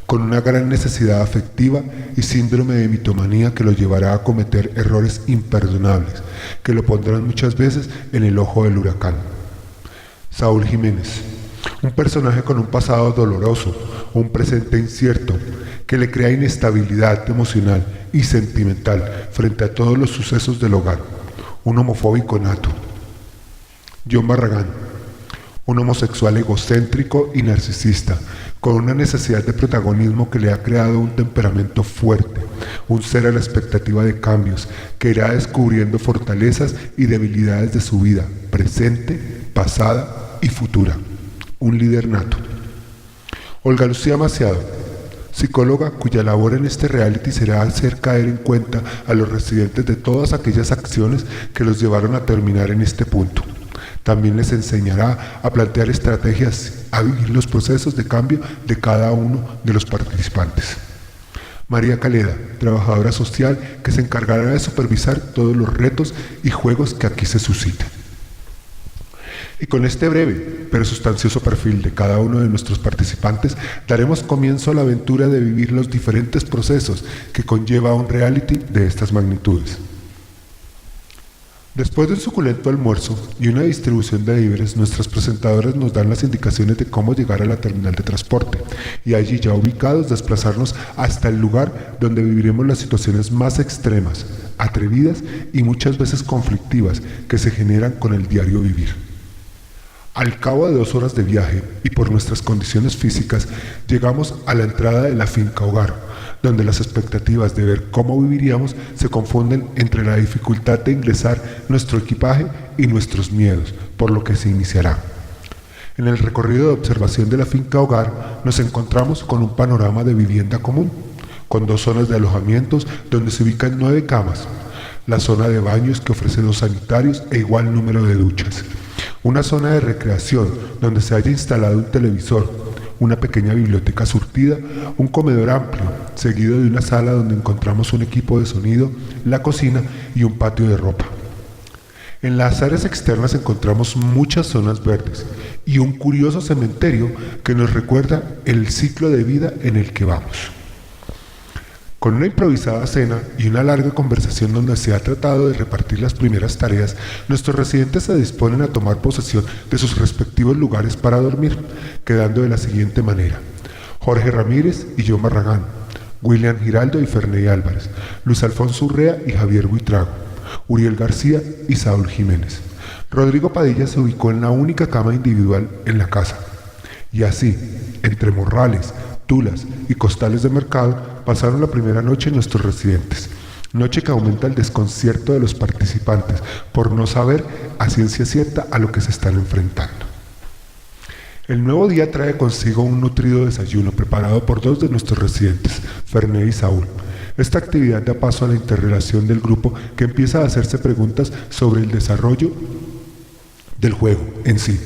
Speaker 1: con una gran necesidad afectiva y síndrome de mitomanía que lo llevará a cometer errores imperdonables, que lo pondrán muchas veces en el ojo del huracán. Saúl Jiménez, un personaje con un pasado doloroso, un presente incierto, que le crea inestabilidad emocional y sentimental frente a todos los sucesos del hogar, un homofóbico nato. John Barragán, un homosexual egocéntrico y narcisista, con una necesidad de protagonismo que le ha creado un temperamento fuerte, un ser a la expectativa de cambios, que irá descubriendo fortalezas y debilidades de su vida, presente, pasada y futura. Un líder nato. Olga Lucía Maciado, psicóloga cuya labor en este reality será hacer caer en cuenta a los residentes de todas aquellas acciones que los llevaron a terminar en este punto. También les enseñará a plantear estrategias, a vivir los procesos de cambio de cada uno de los participantes. María Caleda, trabajadora social que se encargará de supervisar todos los retos y juegos que aquí se suscitan. Y con este breve pero sustancioso perfil de cada uno de nuestros participantes, daremos comienzo a la aventura de vivir los diferentes procesos que conlleva un reality de estas magnitudes. Después de un suculento almuerzo y una distribución de víveres, nuestras presentadoras nos dan las indicaciones de cómo llegar a la terminal de transporte y allí ya ubicados desplazarnos hasta el lugar donde viviremos las situaciones más extremas, atrevidas y muchas veces conflictivas que se generan con el diario vivir. Al cabo de 2 horas de viaje y por nuestras condiciones físicas, llegamos a la entrada de la finca hogar, donde las expectativas de ver cómo viviríamos se confunden entre la dificultad de ingresar nuestro equipaje y nuestros miedos, por lo que se iniciará. En el recorrido de observación de la finca hogar nos encontramos con un panorama de vivienda común, con 2 zonas de alojamientos donde se ubican 9 camas, la zona de baños que ofrece 2 sanitarios e igual número de duchas, una zona de recreación donde se haya instalado un televisor, una pequeña biblioteca surtida, un comedor amplio, seguido de una sala donde encontramos un equipo de sonido, la cocina y un patio de ropa. En las áreas externas encontramos muchas zonas verdes y un curioso cementerio que nos recuerda el ciclo de vida en el que vamos. Con una improvisada cena y una larga conversación donde se ha tratado de repartir las primeras tareas, nuestros residentes se disponen a tomar posesión de sus respectivos lugares para dormir, quedando de la siguiente manera: Jorge Ramírez y John Barragán, William Giraldo y Ferney Álvarez, Luis Alfonso Urrea y Javier Buitrago, Uriel García y Saúl Jiménez. Rodrigo Padilla se ubicó en la única cama individual en la casa. Y así, entre morrales, tulas y costales de mercado, pasaron la primera noche nuestros residentes, noche que aumenta el desconcierto de los participantes por no saber a ciencia cierta a lo que se están enfrentando. El nuevo día trae consigo un nutrido desayuno preparado por 2 de nuestros residentes, Ferney y Saúl. Esta actividad da paso a la interrelación del grupo, que empieza a hacerse preguntas sobre el desarrollo del juego en sí.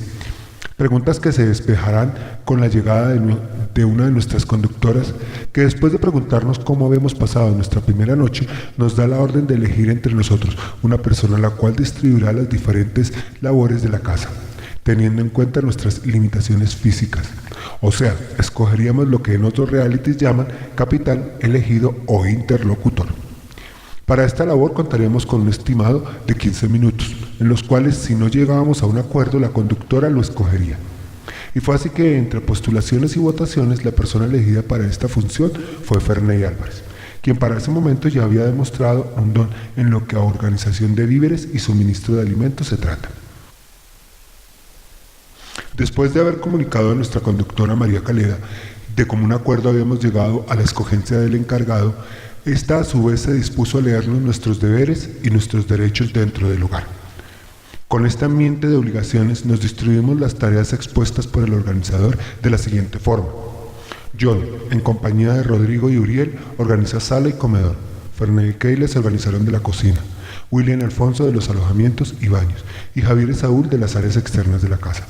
Speaker 1: Preguntas que se despejarán con la llegada de una de nuestras conductoras, que después de preguntarnos cómo habíamos pasado nuestra primera noche, nos da la orden de elegir entre nosotros una persona a la cual distribuirá las diferentes labores de la casa, teniendo en cuenta nuestras limitaciones físicas. O sea, escogeríamos lo que en otros realities llaman capitán, elegido o interlocutor. Para esta labor contaremos con un estimado de 15 minutos, en los cuales si no llegábamos a un acuerdo la conductora lo escogería. Y fue así que entre postulaciones y votaciones la persona elegida para esta función fue Ferney Álvarez, quien para ese momento ya había demostrado un don en lo que a organización de víveres y suministro de alimentos se trata. Después de haber comunicado a nuestra conductora María Caleda de común acuerdo habíamos llegado a la escogencia del encargado, esta a su vez se dispuso a leernos nuestros deberes y nuestros derechos dentro del hogar. Con este ambiente de obligaciones nos distribuimos las tareas expuestas por el organizador de la siguiente forma. John, en compañía de Rodrigo y Uriel, organiza sala y comedor. Ferney y Keila se organizaron de la cocina. William y Alfonso de los alojamientos y baños. Y Javier y Saúl de las áreas externas de la casa.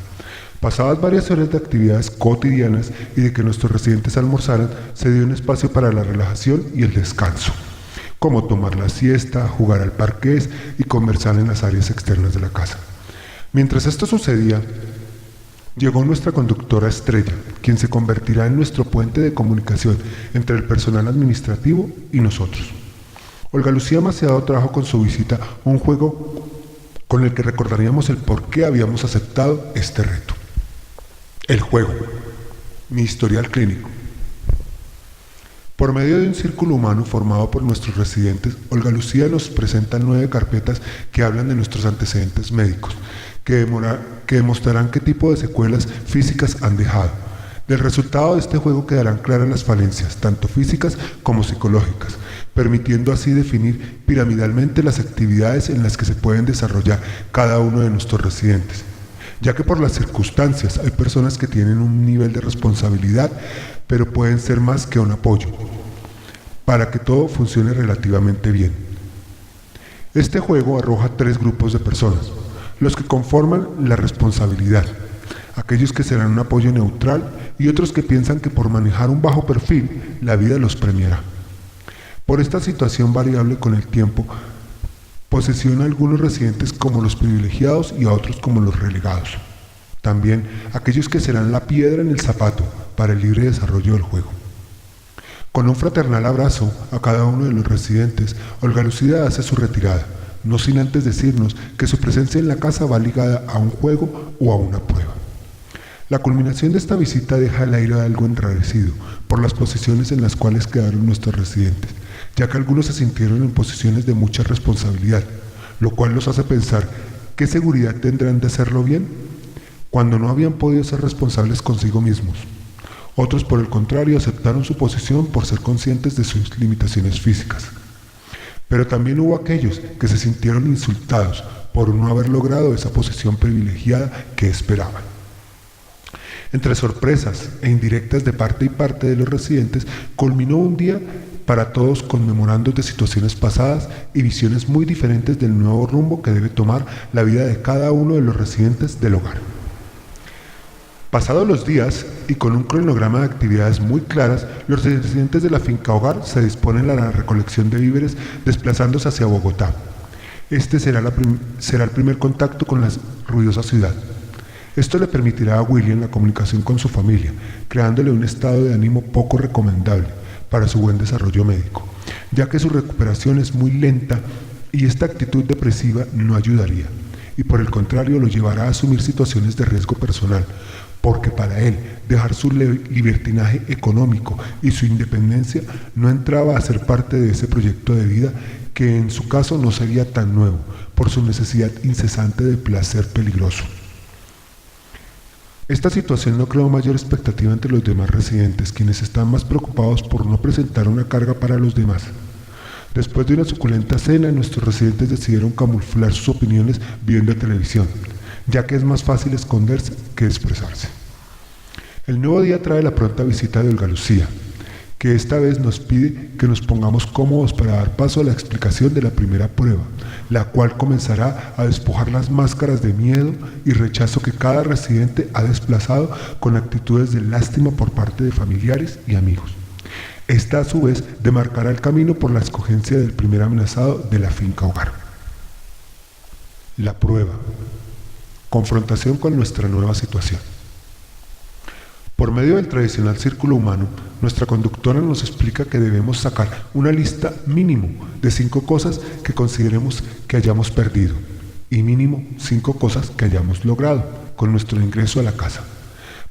Speaker 1: Pasadas varias horas de actividades cotidianas y de que nuestros residentes almorzaran, se dio un espacio para la relajación y el descanso, como tomar la siesta, jugar al parqués y conversar en las áreas externas de la casa. Mientras esto sucedía, llegó nuestra conductora Estrella, quien se convertirá en nuestro puente de comunicación entre el personal administrativo y nosotros. Olga Lucía Macedo trajo con su visita un juego con el que recordaríamos el por qué habíamos aceptado este reto. El juego, mi historial clínico. Por medio de un círculo humano formado por nuestros residentes, Olga Lucía nos presenta 9 carpetas que hablan de nuestros antecedentes médicos, que demostrarán qué tipo de secuelas físicas han dejado. Del resultado de este juego quedarán claras las falencias, tanto físicas como psicológicas, permitiendo así definir piramidalmente las actividades en las que se pueden desarrollar cada uno de nuestros residentes. Ya que por las circunstancias hay personas que tienen un nivel de responsabilidad, pero pueden ser más que un apoyo, para que todo funcione relativamente bien. Este juego arroja 3 grupos de personas, los que conforman la responsabilidad, aquellos que serán un apoyo neutral y otros que piensan que por manejar un bajo perfil, la vida los premiará. Por esta situación variable con el tiempo, posesiona a algunos residentes como los privilegiados y a otros como los relegados. También aquellos que serán la piedra en el zapato para el libre desarrollo del juego. Con un fraternal abrazo a cada uno de los residentes, Olga Lucía hace su retirada, no sin antes decirnos que su presencia en la casa va ligada a un juego o a una prueba. La culminación de esta visita deja el aire algo enrarecido por las posiciones en las cuales quedaron nuestros residentes, ya que algunos se sintieron en posiciones de mucha responsabilidad, lo cual los hace pensar qué seguridad tendrán de hacerlo bien cuando no habían podido ser responsables consigo mismos. Otros, por el contrario, aceptaron su posición por ser conscientes de sus limitaciones físicas. Pero también hubo aquellos que se sintieron insultados por no haber logrado esa posición privilegiada que esperaban. Entre sorpresas e indirectas de parte y parte de los residentes, culminó un día para todos conmemorando de situaciones pasadas y visiones muy diferentes del nuevo rumbo que debe tomar la vida de cada uno de los residentes del hogar. Pasados los días y con un cronograma de actividades muy claras, los residentes de la finca hogar se disponen a la recolección de víveres desplazándose hacia Bogotá. Este será el primer contacto con la ruidosa ciudad. Esto le permitirá a William la comunicación con su familia, creándole un estado de ánimo poco recomendable para su buen desarrollo médico, ya que su recuperación es muy lenta y esta actitud depresiva no ayudaría, y por el contrario lo llevará a asumir situaciones de riesgo personal, porque para él dejar su libertinaje económico y su independencia no entraba a ser parte de ese proyecto de vida que en su caso no sería tan nuevo, por su necesidad incesante de placer peligroso. Esta situación no creó mayor expectativa entre los demás residentes, quienes están más preocupados por no presentar una carga para los demás. Después de una suculenta cena, nuestros residentes decidieron camuflar sus opiniones viendo televisión, ya que es más fácil esconderse que expresarse. El nuevo día trae la pronta visita de Olga Lucía, que esta vez nos pide que nos pongamos cómodos para dar paso a la explicación de la primera prueba, la cual comenzará a despojar las máscaras de miedo y rechazo que cada residente ha desplazado con actitudes de lástima por parte de familiares y amigos. Esta a su vez demarcará el camino por la escogencia del primer amenazado de la finca hogar. La prueba. Confrontación con nuestra nueva situación. Por medio del tradicional círculo humano, nuestra conductora nos explica que debemos sacar una lista mínimo de 5 cosas que consideremos que hayamos perdido, y mínimo 5 cosas que hayamos logrado con nuestro ingreso a la casa.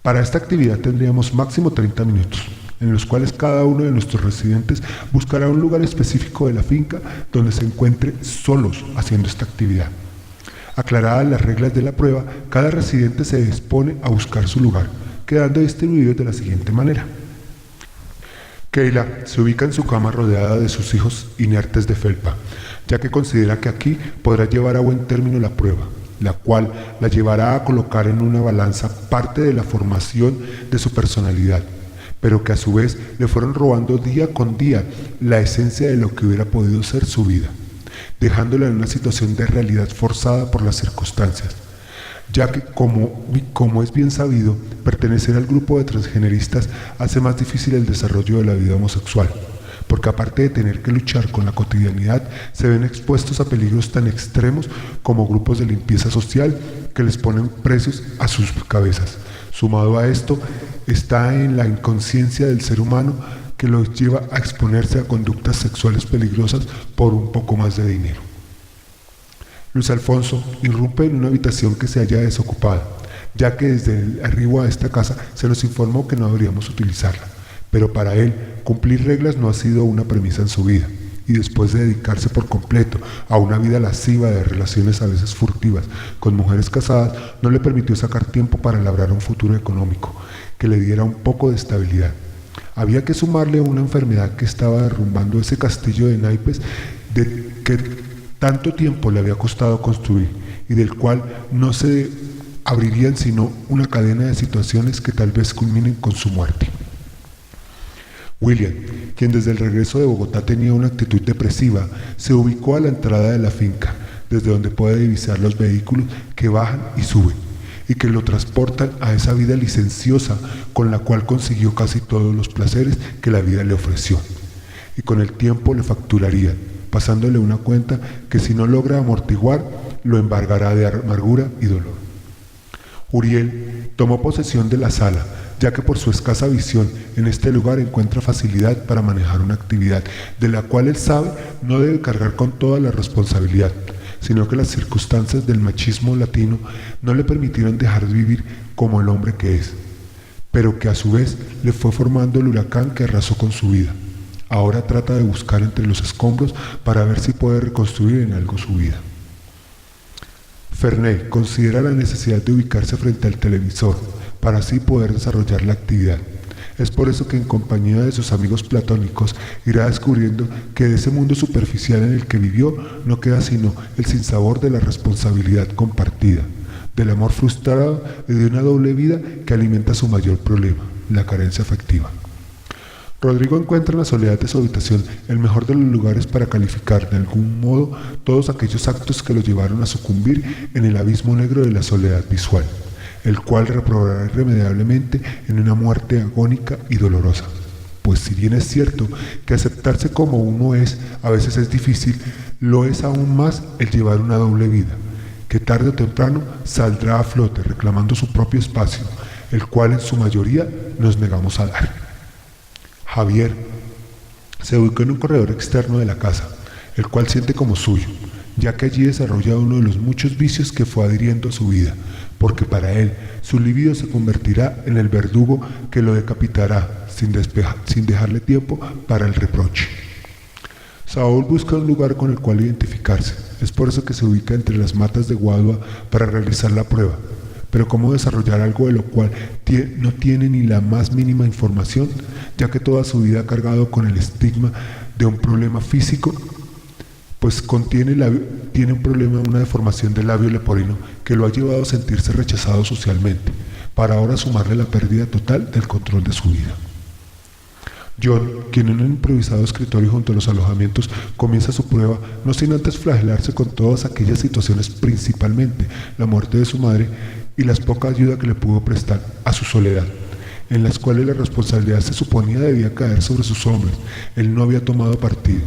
Speaker 1: Para esta actividad tendríamos máximo 30 minutos, en los cuales cada uno de nuestros residentes buscará un lugar específico de la finca donde se encuentre solos haciendo esta actividad. Aclaradas las reglas de la prueba, cada residente se dispone a buscar su lugar, quedando distribuidos de la siguiente manera. Keila se ubica en su cama rodeada de sus hijos inertes de felpa, ya que considera que aquí podrá llevar a buen término la prueba, la cual la llevará a colocar en una balanza parte de la formación de su personalidad, pero que a su vez le fueron robando día con día la esencia de lo que hubiera podido ser su vida, dejándola en una situación de realidad forzada por las circunstancias, ya que como es bien sabido, pertenecer al grupo de transgeneristas hace más difícil el desarrollo de la vida homosexual, porque aparte de tener que luchar con la cotidianidad, se ven expuestos a peligros tan extremos como grupos de limpieza social que les ponen precios a sus cabezas. Sumado a esto, está en la inconsciencia del ser humano que los lleva a exponerse a conductas sexuales peligrosas por un poco más de dinero. Luis Alfonso irrumpe en una habitación que se halla desocupada, ya que desde el arribo a esta casa se nos informó que no deberíamos utilizarla, pero para él cumplir reglas no ha sido una premisa en su vida, y después de dedicarse por completo a una vida lasciva de relaciones a veces furtivas con mujeres casadas, no le permitió sacar tiempo para labrar un futuro económico que le diera un poco de estabilidad. Había que sumarle una enfermedad que estaba derrumbando ese castillo de naipes que tanto tiempo le había costado construir y del cual no se abrirían sino una cadena de situaciones que tal vez culminen con su muerte. William, quien desde el regreso de Bogotá tenía una actitud depresiva, se ubicó a la entrada de la finca, desde donde puede divisar los vehículos que bajan y suben, y que lo transportan a esa vida licenciosa con la cual consiguió casi todos los placeres que la vida le ofreció, y con el tiempo le facturarían, pasándole una cuenta que si no logra amortiguar, lo embargará de amargura y dolor. Uriel tomó posesión de la sala, ya que por su escasa visión en este lugar encuentra facilidad para manejar una actividad de la cual él sabe no debe cargar con toda la responsabilidad, sino que las circunstancias del machismo latino no le permitieron dejar de vivir como el hombre que es, pero que a su vez le fue formando el huracán que arrasó con su vida. Ahora trata de buscar entre los escombros para ver si puede reconstruir en algo su vida. Ferney considera la necesidad de ubicarse frente al televisor para así poder desarrollar la actividad. Es por eso que en compañía de sus amigos platónicos irá descubriendo que de ese mundo superficial en el que vivió no queda sino el sinsabor de la responsabilidad compartida, del amor frustrado y de una doble vida que alimenta su mayor problema, la carencia afectiva. Rodrigo encuentra en la soledad de su habitación el mejor de los lugares para calificar de algún modo todos aquellos actos que lo llevaron a sucumbir en el abismo negro de la soledad visual, el cual reprobará irremediablemente en una muerte agónica y dolorosa. Pues si bien es cierto que aceptarse como uno es a veces es difícil, lo es aún más el llevar una doble vida, que tarde o temprano saldrá a flote reclamando su propio espacio, el cual en su mayoría nos negamos a dar. Javier se ubicó en un corredor externo de la casa, el cual siente como suyo, ya que allí desarrolla uno de los muchos vicios que fue adhiriendo a su vida, porque para él su libido se convertirá en el verdugo que lo decapitará sin dejarle tiempo para el reproche. Saúl busca un lugar con el cual identificarse, es por eso que se ubica entre las matas de Guadua para realizar la prueba. Pero ¿cómo desarrollar algo de lo cual no tiene ni la más mínima información, ya que toda su vida ha cargado con el estigma de un problema físico? Pues tiene un problema, una deformación del labio leporino que lo ha llevado a sentirse rechazado socialmente, para ahora sumarle la pérdida total del control de su vida. John, quien en un improvisado escritorio junto a los alojamientos comienza su prueba, no sin antes flagelarse con todas aquellas situaciones, principalmente la muerte de su madre y la poca ayuda que le pudo prestar a su soledad, en las cuales la responsabilidad se suponía debía caer sobre sus hombros. Él no había tomado partido,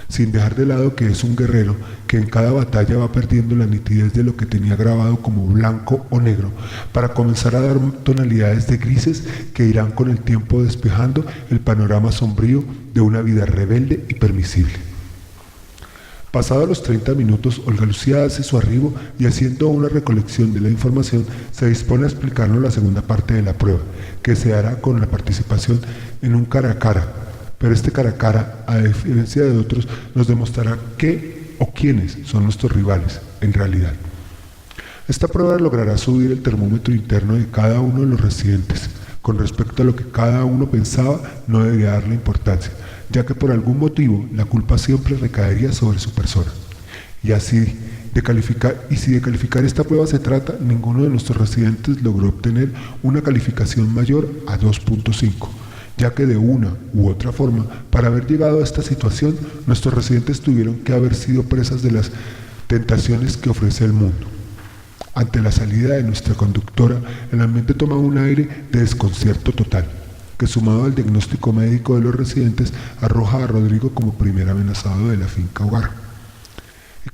Speaker 1: sin dejar de lado que es un guerrero que en cada batalla va perdiendo la nitidez de lo que tenía grabado como blanco o negro, para comenzar a dar tonalidades de grises que irán con el tiempo despejando el panorama sombrío de una vida rebelde y permisible. Pasados los 30 minutos, Olga Lucía hace su arribo y, haciendo una recolección de la información, se dispone a explicarnos la segunda parte de la prueba, que se hará con la participación en un cara a cara. Pero este cara a cara, a diferencia de otros, nos demostrará qué o quiénes son nuestros rivales, en realidad. Esta prueba logrará subir el termómetro interno de cada uno de los residentes. Con respecto a lo que cada uno pensaba, no debería darle importancia, ya que por algún motivo la culpa siempre recaería sobre su persona. Y si de calificar esta prueba se trata, ninguno de nuestros residentes logró obtener una calificación mayor a 2.5, ya que de una u otra forma, para haber llegado a esta situación, nuestros residentes tuvieron que haber sido presas de las tentaciones que ofrece el mundo. Ante la salida de nuestra conductora, el ambiente toma un aire de desconcierto total, que sumado al diagnóstico médico de los residentes, arroja a Rodrigo como primer amenazado de la finca hogar. Y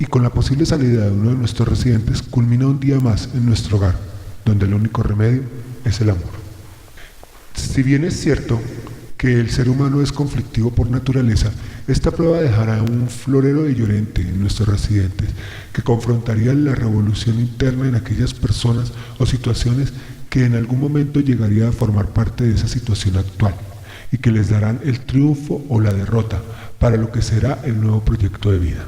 Speaker 1: con la posible salida de uno de nuestros residentes, culmina un día más en nuestro hogar, donde el único remedio es el amor. Si bien es cierto que el ser humano es conflictivo por naturaleza, esta prueba dejará un florero de llorente en nuestros residentes, que confrontaría la revolución interna en aquellas personas o situaciones que en algún momento llegaría a formar parte de esa situación actual, y que les darán el triunfo o la derrota para lo que será el nuevo proyecto de vida.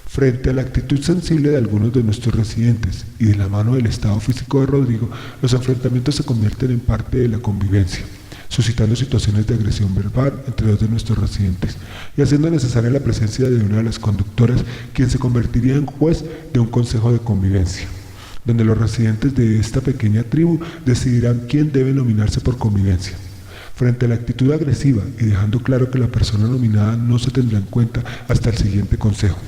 Speaker 1: Frente a la actitud sensible de algunos de nuestros residentes y de la mano del estado físico de Rodrigo, los enfrentamientos se convierten en parte de la convivencia, suscitando situaciones de agresión verbal entre dos de nuestros residentes y haciendo necesaria la presencia de una de las conductoras, quien se convertiría en juez de un consejo de convivencia, donde los residentes de esta pequeña tribu decidirán quién debe nominarse por convivencia. Frente a la actitud agresiva y dejando claro que la persona nominada no se tendrá en cuenta hasta el siguiente consejo.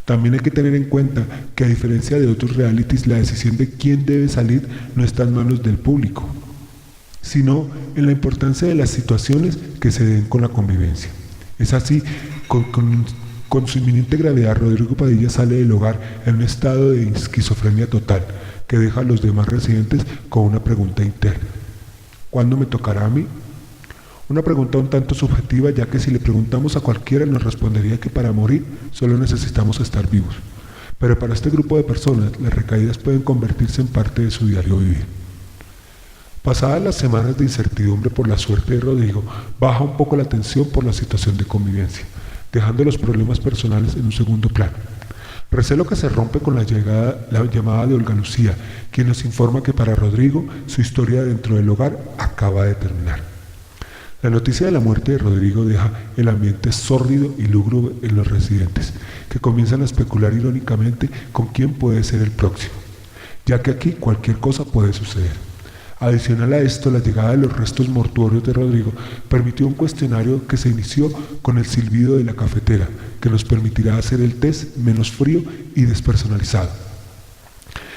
Speaker 1: También hay que tener en cuenta que, a diferencia de otros realities, la decisión de quién debe salir no está en manos del público, sino en la importancia de las situaciones que se den con la convivencia. Es así, con su inminente gravedad, Rodrigo Padilla sale del hogar en un estado de esquizofrenia total, que deja a los demás residentes con una pregunta interna: ¿cuándo me tocará a mí? Una pregunta un tanto subjetiva, ya que si le preguntamos a cualquiera nos respondería que para morir solo necesitamos estar vivos. Pero para este grupo de personas, las recaídas pueden convertirse en parte de su diario vivir. Pasadas las semanas de incertidumbre por la suerte de Rodrigo, baja un poco la tensión por la situación de convivencia, dejando los problemas personales en un segundo plano. Recelo que se rompe con la llamada de Olga Lucía, quien nos informa que para Rodrigo su historia dentro del hogar acaba de terminar. La noticia de la muerte de Rodrigo deja el ambiente sórdido y lúgubre en los residentes, que comienzan a especular irónicamente con quién puede ser el próximo, ya que aquí cualquier cosa puede suceder. Adicional a esto, la llegada de los restos mortuorios de Rodrigo permitió un cuestionario que se inició con el silbido de la cafetera, que nos permitirá hacer el test menos frío y despersonalizado,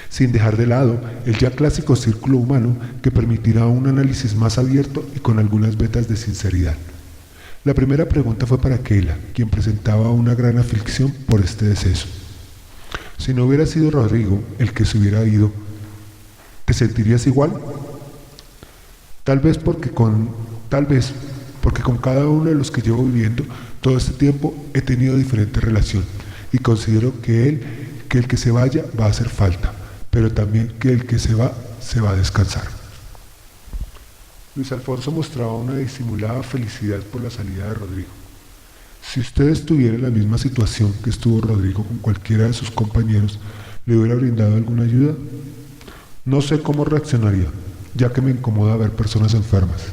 Speaker 1: sin dejar de lado el ya clásico círculo humano, que permitirá un análisis más abierto y con algunas vetas de sinceridad. La primera pregunta fue para Keila, quien presentaba una gran aflicción por este deceso. Si no hubiera sido Rodrigo el que se hubiera ido, ¿te sentirías igual? Tal vez porque con cada uno de los que llevo viviendo todo este tiempo he tenido diferente relación, y considero que el que se vaya va a hacer falta, pero también que el que se va a descansar. Luis Alfonso mostraba una disimulada felicidad por la salida de Rodrigo. Si usted estuviera en la misma situación que estuvo Rodrigo con cualquiera de sus compañeros, ¿le hubiera brindado alguna ayuda? No sé cómo reaccionaría, ya que me incomoda ver personas enfermas.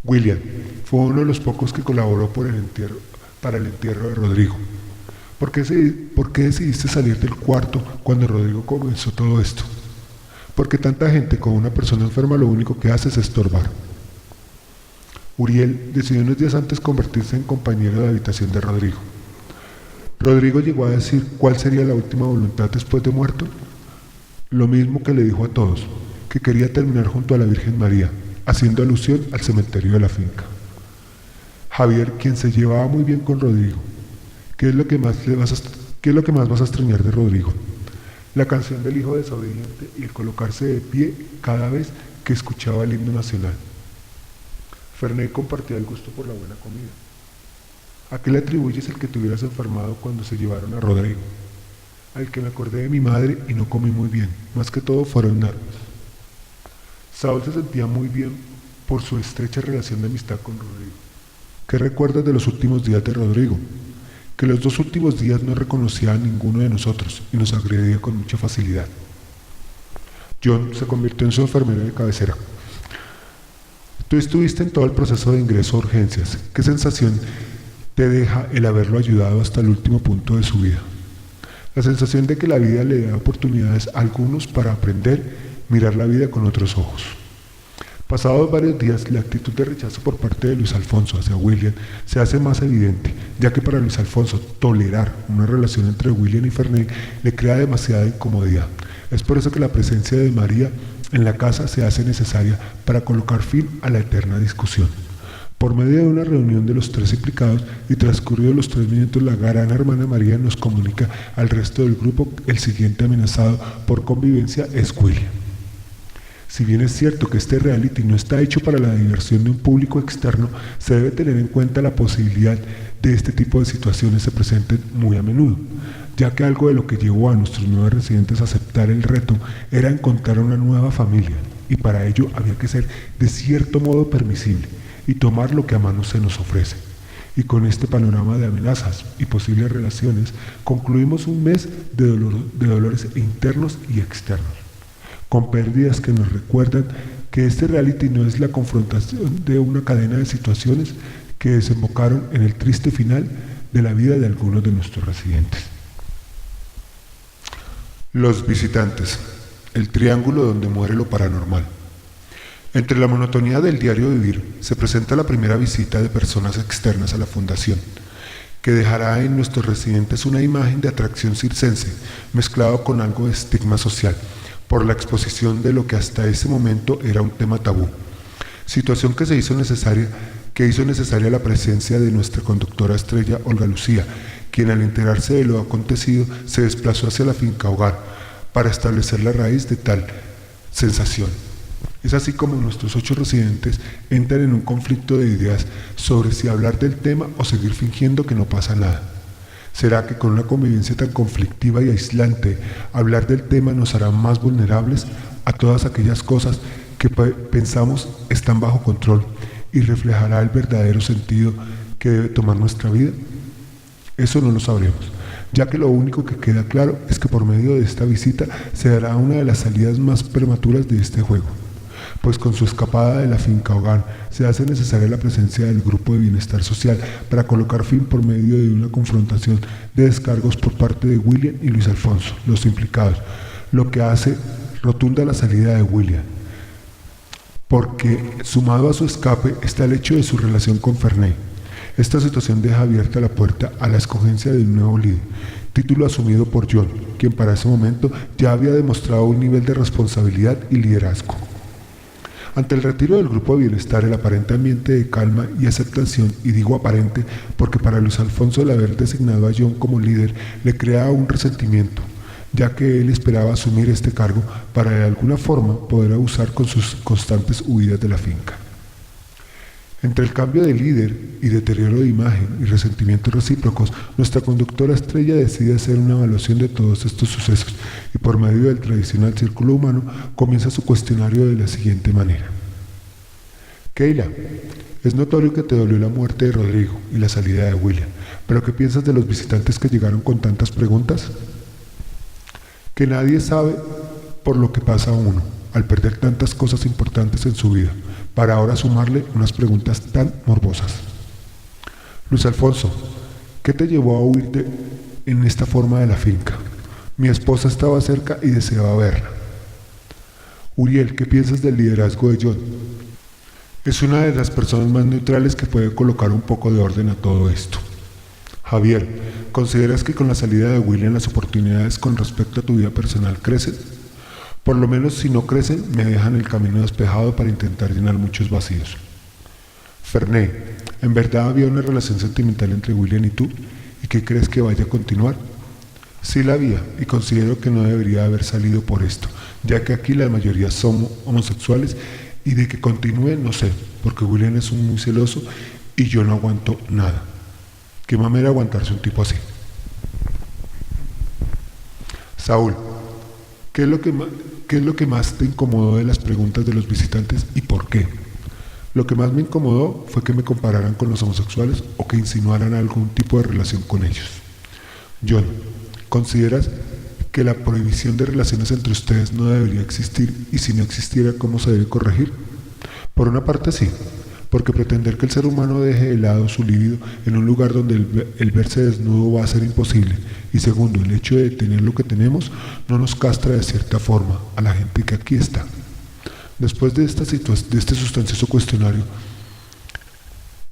Speaker 1: William fue uno de los pocos que colaboró para el entierro de Rodrigo. ¿Por qué decidiste salir del cuarto cuando Rodrigo comenzó todo esto? Porque tanta gente con una persona enferma lo único que hace es estorbar. Uriel decidió unos días antes convertirse en compañero de habitación de Rodrigo. Rodrigo llegó a decir cuál sería la última voluntad después de muerto. Lo mismo que le dijo a todos, que quería terminar junto a la Virgen María, haciendo alusión al cementerio de la finca. Javier, quien se llevaba muy bien con Rodrigo: ¿Qué es lo que más vas a extrañar de Rodrigo? La canción del hijo desobediente y el colocarse de pie cada vez que escuchaba el himno nacional. Fernet compartía el gusto por la buena comida. ¿A qué le atribuyes el que te hubieras enfermado cuando se llevaron a Rodrigo? Al que me acordé de mi madre y no comí muy bien. Más que todo fueron nervios. Saúl se sentía muy bien por su estrecha relación de amistad con Rodrigo. ¿Qué recuerdas de los últimos días de Rodrigo? Que los 2 últimos días no reconocía a ninguno de nosotros y nos agredía con mucha facilidad. John se convirtió en su enfermera de cabecera. Tú estuviste en todo el proceso de ingreso a urgencias. ¿Qué sensación te deja el haberlo ayudado hasta el último punto de su vida? La sensación de que la vida le da oportunidades a algunos para aprender, mirar la vida con otros ojos. Pasados varios días, la actitud de rechazo por parte de Luis Alfonso hacia William se hace más evidente, ya que para Luis Alfonso tolerar una relación entre William y Ferney le crea demasiada incomodidad. Es por eso que la presencia de María en la casa se hace necesaria para colocar fin a la eterna discusión. Por medio de una reunión de los 3 implicados y transcurridos los 3 minutos, la gran hermana María nos comunica al resto del grupo el siguiente amenazado por convivencia es William. Si bien es cierto que este reality no está hecho para la diversión de un público externo, se debe tener en cuenta la posibilidad de este tipo de situaciones se presenten muy a menudo, ya que algo de lo que llevó a nuestros nuevos residentes a aceptar el reto era encontrar una nueva familia, y para ello había que ser de cierto modo permisible y tomar lo que a mano se nos ofrece. Y con este panorama de amenazas y posibles relaciones, concluimos un mes de dolores internos y externos, con pérdidas que nos recuerdan que este reality no es la confrontación de una cadena de situaciones que desembocaron en el triste final de la vida de algunos de nuestros residentes. Los visitantes, el triángulo donde muere lo paranormal. Entre la monotonía del diario vivir se presenta la primera visita de personas externas a la fundación, que dejará en nuestros residentes una imagen de atracción circense mezclado con algo de estigma social, por la exposición de lo que hasta ese momento era un tema tabú, situación que hizo necesaria la presencia de nuestra conductora estrella Olga Lucía, quien al enterarse de lo acontecido se desplazó hacia la finca hogar para establecer la raíz de tal sensación. Es así como nuestros 8 residentes entran en un conflicto de ideas sobre si hablar del tema o seguir fingiendo que no pasa nada. ¿Será que con una convivencia tan conflictiva y aislante, hablar del tema nos hará más vulnerables a todas aquellas cosas que pensamos están bajo control y reflejará el verdadero sentido que debe tomar nuestra vida? Eso no lo sabremos, ya que lo único que queda claro es que por medio de esta visita se dará una de las salidas más prematuras de este juego, pues con su escapada de la finca hogar se hace necesaria la presencia del grupo de bienestar social para colocar fin por medio de una confrontación de descargos por parte de William y Luis Alfonso, los implicados, lo que hace rotunda la salida de William, porque sumado a su escape está el hecho de su relación con Ferney. Esta situación deja abierta la puerta a la escogencia de un nuevo líder, título asumido por John, quien para ese momento ya había demostrado un nivel de responsabilidad y liderazgo. Ante el retiro del grupo de bienestar, el aparente ambiente de calma y aceptación, y digo aparente porque para Luis Alfonso el haber designado a John como líder le creaba un resentimiento, ya que él esperaba asumir este cargo para de alguna forma poder abusar con sus constantes huidas de la finca. Entre el cambio de líder y deterioro de imagen y resentimientos recíprocos, nuestra conductora estrella decide hacer una evaluación de todos estos sucesos y por medio del tradicional círculo humano comienza su cuestionario de la siguiente manera. Keila, es notorio que te dolió la muerte de Rodrigo y la salida de William, pero ¿qué piensas de los visitantes que llegaron con tantas preguntas? Que nadie sabe por lo que pasa a uno al perder tantas cosas importantes en su vida, para ahora sumarle unas preguntas tan morbosas. Luis Alfonso, ¿qué te llevó a huir en esta forma de la finca? Mi esposa estaba cerca y deseaba verla. Uriel, ¿qué piensas del liderazgo de John? Es una de las personas más neutrales que puede colocar un poco de orden a todo esto. Javier, ¿consideras que con la salida de William las oportunidades con respecto a tu vida personal crecen? Por lo menos si no crecen, me dejan el camino despejado para intentar llenar muchos vacíos. Ferney, ¿en verdad había una relación sentimental entre William y tú? ¿Y qué crees que vaya a continuar? Sí la había, y considero que no debería haber salido por esto, ya que aquí la mayoría somos homosexuales, y de que continúe no sé, porque William es un muy celoso y yo no aguanto nada. Qué mamera aguantarse un tipo así. Saúl, ¿qué es lo que más te incomodó de las preguntas de los visitantes y por qué? Lo que más me incomodó fue que me compararan con los homosexuales o que insinuaran algún tipo de relación con ellos. John, ¿consideras que la prohibición de relaciones entre ustedes no debería existir y si no existiera, cómo se debe corregir? Por una parte sí, porque pretender que el ser humano deje de lado su libido en un lugar donde el verse desnudo va a ser imposible. Y segundo, el hecho de tener lo que tenemos no nos castra de cierta forma a la gente que aquí está. Después de este sustancioso cuestionario,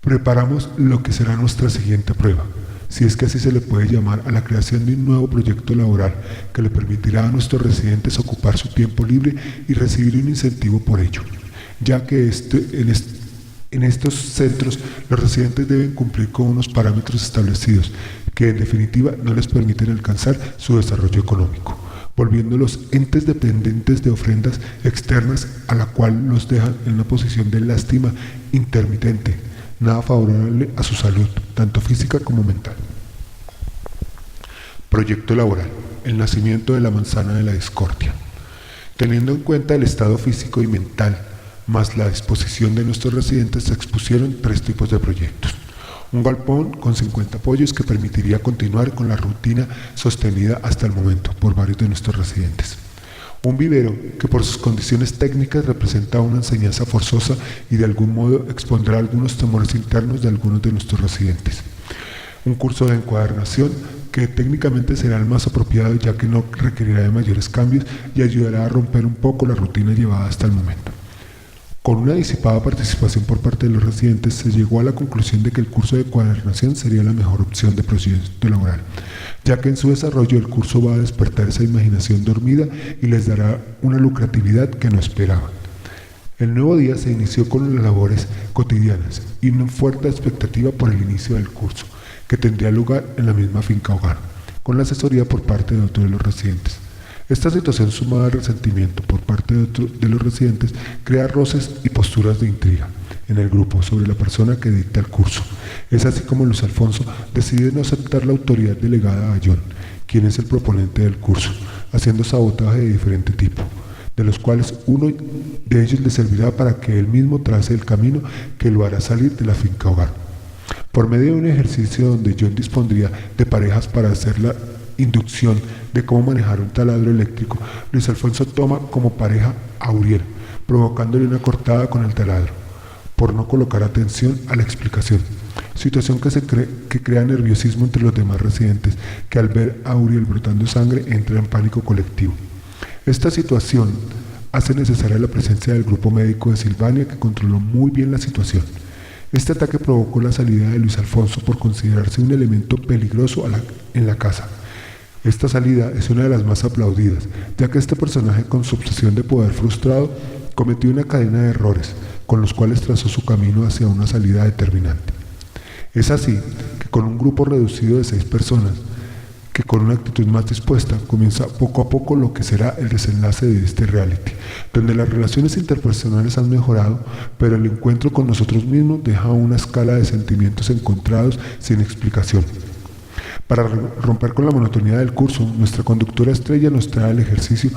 Speaker 1: preparamos lo que será nuestra siguiente prueba, si es que así se le puede llamar a la creación de un nuevo proyecto laboral que le permitirá a nuestros residentes ocupar su tiempo libre y recibir un incentivo por ello, ya que en estos centros los residentes deben cumplir con unos parámetros establecidos que en definitiva no les permiten alcanzar su desarrollo económico, volviéndolos entes dependientes de ofrendas externas a la cual los dejan en una posición de lástima intermitente, nada favorable a su salud, tanto física como mental. Proyecto laboral, el nacimiento de la manzana de la discordia. Teniendo en cuenta el estado físico y mental, más la disposición de nuestros residentes, se expusieron 3 tipos de proyectos. Un galpón con 50 pollos que permitiría continuar con la rutina sostenida hasta el momento por varios de nuestros residentes. Un vivero que por sus condiciones técnicas representa una enseñanza forzosa y de algún modo expondrá algunos temores internos de algunos de nuestros residentes. Un curso de encuadernación que técnicamente será el más apropiado ya que no requerirá de mayores cambios y ayudará a romper un poco la rutina llevada hasta el momento. Con una disipada participación por parte de los residentes, se llegó a la conclusión de que el curso de encuadernación sería la mejor opción de proyecto laboral, ya que en su desarrollo el curso va a despertar esa imaginación dormida y les dará una lucratividad que no esperaban. El nuevo día se inició con las labores cotidianas y una fuerte expectativa por el inicio del curso, que tendría lugar en la misma finca hogar, con la asesoría por parte de otro de los residentes. Esta situación, sumada al resentimiento por parte de los residentes, crea roces y posturas de intriga en el grupo sobre la persona que dicta el curso. Es así como Luis Alfonso decide no aceptar la autoridad delegada a John, quien es el proponente del curso, haciendo sabotaje de diferente tipo, de los cuales uno de ellos le servirá para que él mismo trace el camino que lo hará salir de la finca hogar. Por medio de un ejercicio donde John dispondría de parejas para hacer la inducción de cómo manejar un taladro eléctrico, Luis Alfonso toma como pareja a Uriel, provocándole una cortada con el taladro, por no colocar atención a la explicación. Situación que crea nerviosismo entre los demás residentes, que al ver a Uriel brotando sangre entra en pánico colectivo. Esta situación hace necesaria la presencia del grupo médico de Silvania, que controló muy bien la situación. Este ataque provocó la salida de Luis Alfonso por considerarse un elemento peligroso en la casa. Esta salida es una de las más aplaudidas, ya que este personaje, con su obsesión de poder frustrado, cometió una cadena de errores, con los cuales trazó su camino hacia una salida determinante. Es así que con un grupo reducido de 6 personas, que con una actitud más dispuesta, comienza poco a poco lo que será el desenlace de este reality, donde las relaciones interpersonales han mejorado, pero el encuentro con nosotros mismos deja una escala de sentimientos encontrados sin explicación. Para romper con la monotonía del curso, nuestra conductora estrella nos trae el ejercicio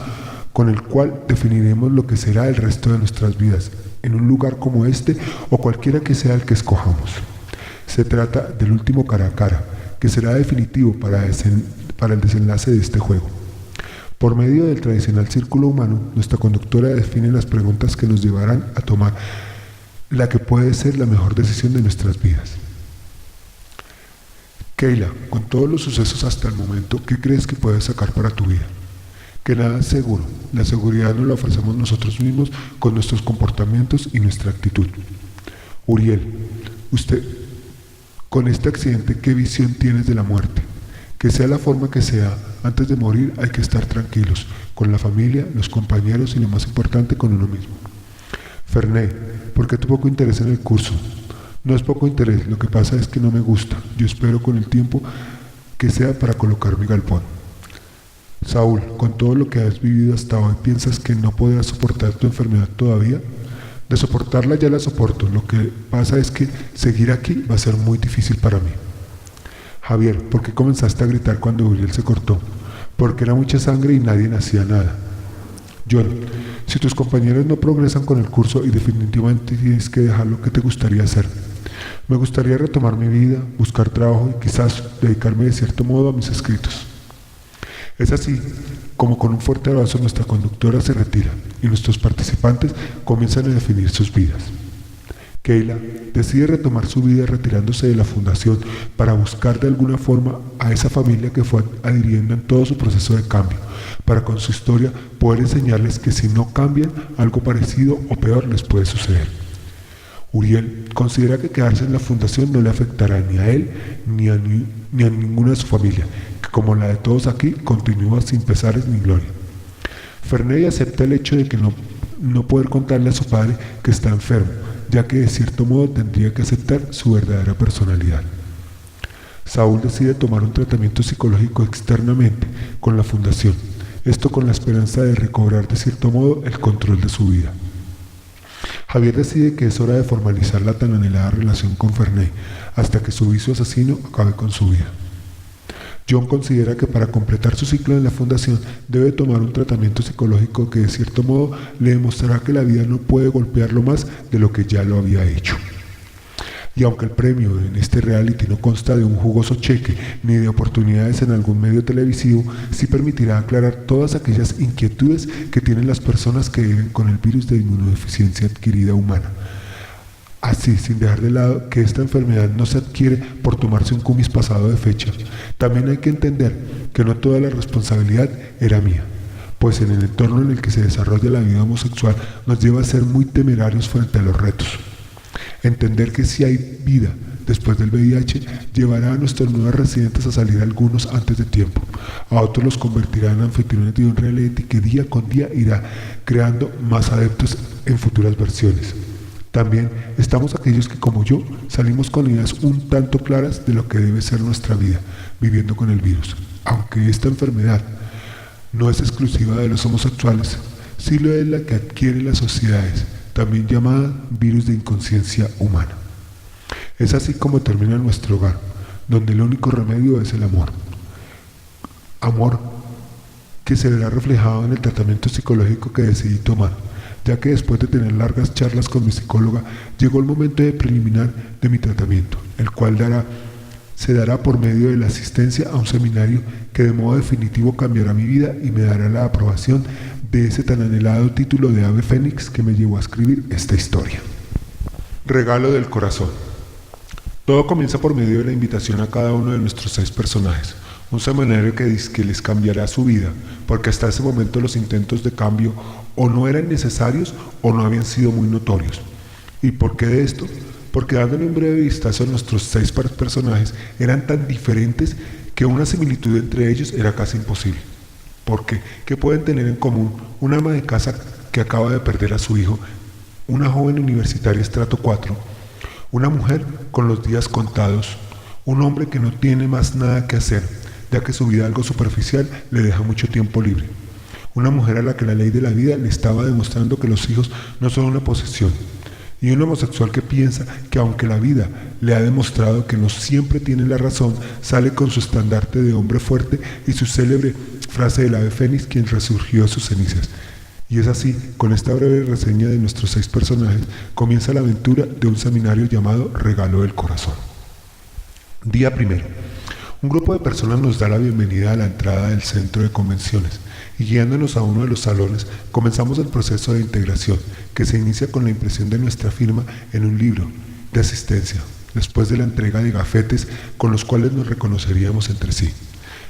Speaker 1: con el cual definiremos lo que será el resto de nuestras vidas, en un lugar como este o cualquiera que sea el que escojamos. Se trata del último cara a cara, que será definitivo para el desenlace de este juego. Por medio del tradicional círculo humano, nuestra conductora define las preguntas que nos llevarán a tomar la que puede ser la mejor decisión de nuestras vidas. Keila, con todos los sucesos hasta el momento, ¿qué crees que puedes sacar para tu vida? Que nada es seguro. La seguridad nos la ofrecemos nosotros mismos con nuestros comportamientos y nuestra actitud. Uriel, usted, con este accidente, ¿qué visión tienes de la muerte? Que sea la forma que sea, antes de morir hay que estar tranquilos, con la familia, los compañeros y lo más importante, con uno mismo. Fernet, ¿por qué tu poco interés en el curso? No es poco interés, lo que pasa es que no me gusta. Yo espero con el tiempo que sea para colocar mi galpón. Saúl, con todo lo que has vivido hasta hoy, ¿piensas que no podrás soportar tu enfermedad todavía? De soportarla ya la soporto, lo que pasa es que seguir aquí va a ser muy difícil para mí. Javier, ¿por qué comenzaste a gritar cuando Uriel se cortó? Porque era mucha sangre y nadie hacía nada. John, si tus compañeros no progresan con el curso y definitivamente tienes que dejar lo que te gustaría hacer. Me gustaría retomar mi vida, buscar trabajo y quizás dedicarme de cierto modo a mis escritos. Es así como con un fuerte abrazo nuestra conductora se retira y nuestros participantes comienzan a definir sus vidas. Keila decide retomar su vida retirándose de la fundación para buscar de alguna forma a esa familia que fue adhiriendo en todo su proceso de cambio, para con su historia poder enseñarles que si no cambian, algo parecido o peor les puede suceder. Uriel considera que quedarse en la fundación no le afectará ni a él ni a ninguna de su familia, que como la de todos aquí continúa sin pesares ni gloria. Ferney acepta el hecho de que no poder contarle a su padre que está enfermo, ya que de cierto modo tendría que aceptar su verdadera personalidad. Saúl decide tomar un tratamiento psicológico externamente con la fundación, esto con la esperanza de recobrar de cierto modo el control de su vida. Javier decide que es hora de formalizar la tan anhelada relación con Ferney, hasta que su vicio asesino acabe con su vida. John considera que para completar su ciclo en la fundación debe tomar un tratamiento psicológico que de cierto modo le demostrará que la vida no puede golpearlo más de lo que ya lo había hecho. Y aunque el premio en este reality no consta de un jugoso cheque ni de oportunidades en algún medio televisivo, sí permitirá aclarar todas aquellas inquietudes que tienen las personas que viven con el virus de inmunodeficiencia adquirida humana. Así, sin dejar de lado que esta enfermedad no se adquiere por tomarse un kumis pasado de fecha. También hay que entender que no toda la responsabilidad era mía, pues en el entorno en el que se desarrolla la vida homosexual nos lleva a ser muy temerarios frente a los retos. Entender que si hay vida después del VIH llevará a nuestros nuevos residentes a salir algunos antes de tiempo. A otros los convertirá en anfitriones de un reality que día con día irá creando más adeptos en futuras versiones. También estamos aquellos que, como yo, salimos con ideas un tanto claras de lo que debe ser nuestra vida, viviendo con el virus. Aunque esta enfermedad no es exclusiva de los homosexuales, sí lo es la que adquieren las sociedades, también llamada virus de inconsciencia humana. Es así como termina nuestro hogar, donde el único remedio es el amor. Amor que se verá reflejado en el tratamiento psicológico que decidí tomar, ya que después de tener largas charlas con mi psicóloga, llegó el momento de preliminar de mi tratamiento, el cual se dará por medio de la asistencia a un seminario que de modo definitivo cambiará mi vida y me dará la aprobación de ese tan anhelado título de ave fénix que me llevó a escribir esta historia. Regalo del corazón. Todo comienza por medio de la invitación a cada uno de nuestros 6 personajes. Un seminario que dice que les cambiará su vida, porque hasta ese momento los intentos de cambio o no eran necesarios o no habían sido muy notorios. ¿Y por qué de esto? Porque dándole un breve vistazo a nuestros 6 personajes eran tan diferentes que una similitud entre ellos era casi imposible. Porque, ¿qué pueden tener en común una ama de casa que acaba de perder a su hijo, una joven universitaria estrato 4, una mujer con los días contados, un hombre que no tiene más nada que hacer, ya que su vida algo superficial le deja mucho tiempo libre, una mujer a la que la ley de la vida le estaba demostrando que los hijos no son una posesión, y un homosexual que piensa que aunque la vida le ha demostrado que no siempre tiene la razón, sale con su estandarte de hombre fuerte y su célebre frase del ave fénix quien resurgió de sus cenizas. Y es así, con esta breve reseña de nuestros 6 personajes, comienza la aventura de un seminario llamado Regalo del Corazón. Día primero. Un grupo de personas nos da la bienvenida a la entrada del centro de convenciones y guiándonos a uno de los salones comenzamos el proceso de integración que se inicia con la impresión de nuestra firma en un libro de asistencia, después de la entrega de gafetes con los cuales nos reconoceríamos entre sí.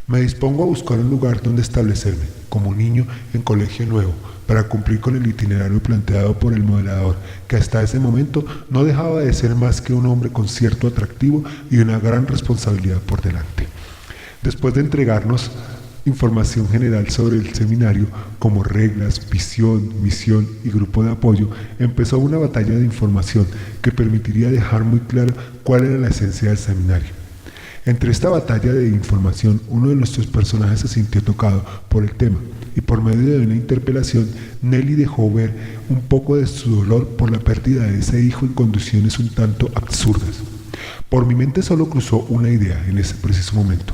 Speaker 1: Me dispongo a buscar un lugar donde establecerme, como niño en colegio nuevo, para cumplir con el itinerario planteado por el modelador, que hasta ese momento no dejaba de ser más que un hombre con cierto atractivo y una gran responsabilidad por delante. Después de entregarnos información general sobre el seminario, como reglas, visión, misión y grupo de apoyo, empezó una batalla de información que permitiría dejar muy claro cuál era la esencia del seminario. Entre esta batalla de información, uno de nuestros personajes se sintió tocado por el tema y por medio de una interpelación, Nelly dejó ver un poco de su dolor por la pérdida de ese hijo en condiciones un tanto absurdas. Por mi mente solo cruzó una idea en ese preciso momento.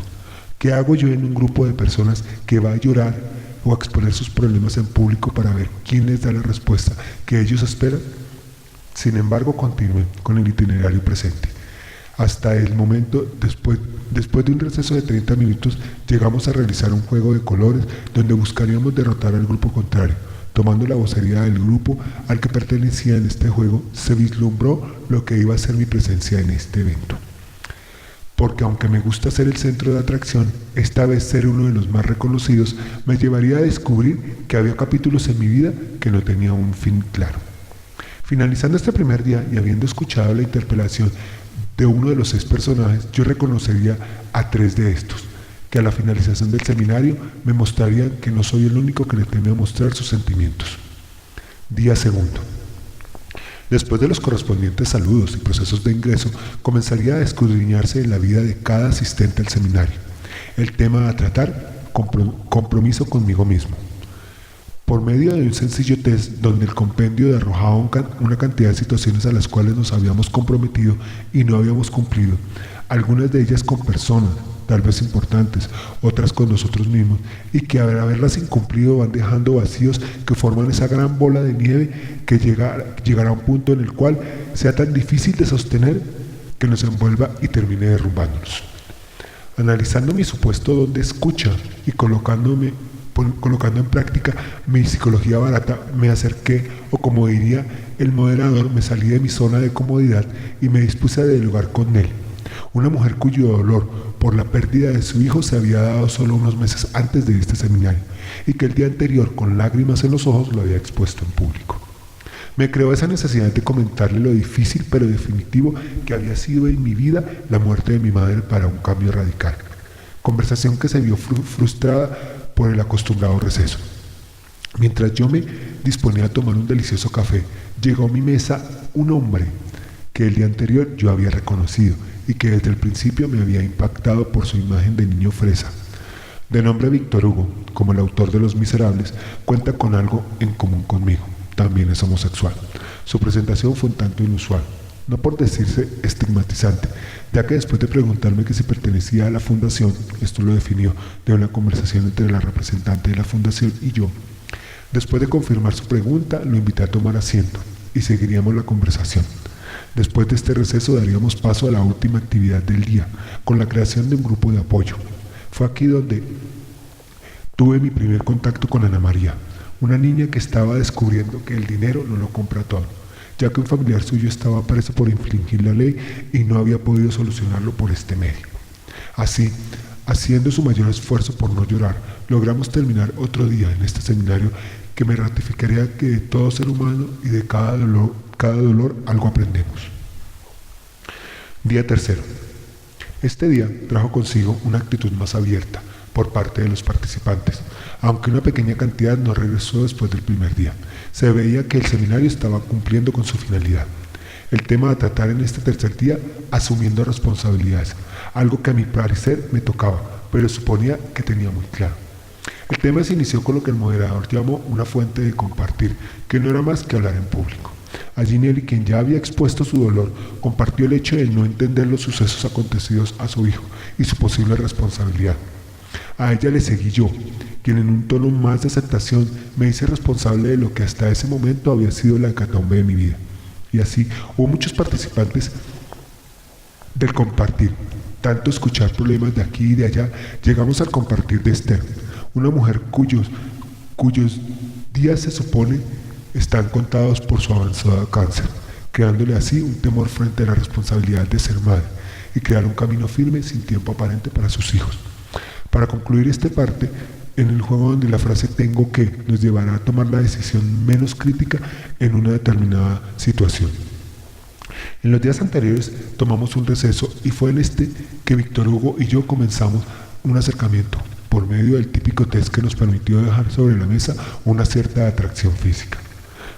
Speaker 1: ¿Qué hago yo en un grupo de personas que va a llorar o a exponer sus problemas en público para ver quién les da la respuesta que ellos esperan? Sin embargo, continué con el itinerario presente. Hasta el momento, después de un receso de 30 minutos, llegamos a realizar un juego de colores donde buscaríamos derrotar al grupo contrario. Tomando la vocería del grupo al que pertenecía en este juego, se vislumbró lo que iba a ser mi presencia en este evento. Porque aunque me gusta ser el centro de atracción, esta vez ser uno de los más reconocidos me llevaría a descubrir que había capítulos en mi vida que no tenían un fin claro. Finalizando este primer día y habiendo escuchado la interpelación de uno de los 6 personajes, yo reconocería a 3 de estos, que a la finalización del seminario me mostrarían que no soy el único que le teme a mostrar sus sentimientos. Día segundo. Después de los correspondientes saludos y procesos de ingreso, comenzaría a escudriñarse en la vida de cada asistente al seminario. El tema a tratar, compromiso conmigo mismo. Por medio de un sencillo test donde el compendio arrojaba una cantidad de situaciones a las cuales nos habíamos comprometido y no habíamos cumplido, algunas de ellas con personas, tal vez importantes, otras con nosotros mismos, y que al haberlas incumplido van dejando vacíos que forman esa gran bola de nieve que llegará a un punto en el cual sea tan difícil de sostener que nos envuelva y termine derrumbándonos. Analizando mi supuesto don de escucha y colocando en práctica mi psicología barata, me acerqué, o como diría el moderador, me salí de mi zona de comodidad y me dispuse a dialogar con él. Una mujer cuyo dolor por la pérdida de su hijo se había dado solo unos meses antes de este seminario y que el día anterior, con lágrimas en los ojos, lo había expuesto en público. Me creó esa necesidad de comentarle lo difícil pero definitivo que había sido en mi vida la muerte de mi madre para un cambio radical. Conversación que se vio frustrada por el acostumbrado receso. Mientras yo me disponía a tomar un delicioso café, llegó a mi mesa un hombre que el día anterior yo había reconocido y que desde el principio me había impactado por su imagen de niño fresa. De nombre Víctor Hugo, como el autor de Los Miserables, cuenta con algo en común conmigo. También es homosexual. Su presentación fue un tanto inusual, no por decirse estigmatizante, ya que después de preguntarme que si pertenecía a la fundación, esto lo definió de una conversación entre la representante de la fundación y yo. Después de confirmar su pregunta, lo invité a tomar asiento y seguiríamos la conversación. Después de este receso daríamos paso a la última actividad del día, con la creación de un grupo de apoyo. Fue aquí donde tuve mi primer contacto con Ana María, una niña que estaba descubriendo que el dinero no lo compra todo, ya que un familiar suyo estaba preso por infringir la ley y no había podido solucionarlo por este medio. Así, haciendo su mayor esfuerzo por no llorar, logramos terminar otro día en este seminario que me ratificaría que de todo ser humano y de cada dolor algo aprendemos. Día tercero. Este día trajo consigo una actitud más abierta por parte de los participantes, aunque una pequeña cantidad no regresó después del primer día. Se veía que el seminario estaba cumpliendo con su finalidad. El tema a tratar en este tercer día, asumiendo responsabilidades, algo que a mi parecer me tocaba, pero suponía que tenía muy claro. El tema se inició con lo que el moderador llamó una fuente de compartir, que no era más que hablar en público. Allí Nelly, quien ya había expuesto su dolor, compartió el hecho de no entender los sucesos acontecidos a su hijo y su posible responsabilidad. A ella le seguí yo, quien en un tono más de aceptación me hice responsable de lo que hasta ese momento había sido la hecatombe de mi vida. Y así hubo muchos participantes del compartir, tanto escuchar problemas de aquí y de allá. Llegamos al compartir de Esther, una mujer cuyos días se supone están contados por su avanzado cáncer, creándole así un temor frente a la responsabilidad de ser madre y crear un camino firme sin tiempo aparente para sus hijos. Para concluir esta parte, en el juego donde la frase "tengo que" nos llevará a tomar la decisión menos crítica en una determinada situación. En los días anteriores tomamos un receso y fue en este que Víctor Hugo y yo comenzamos un acercamiento por medio del típico test que nos permitió dejar sobre la mesa una cierta atracción física.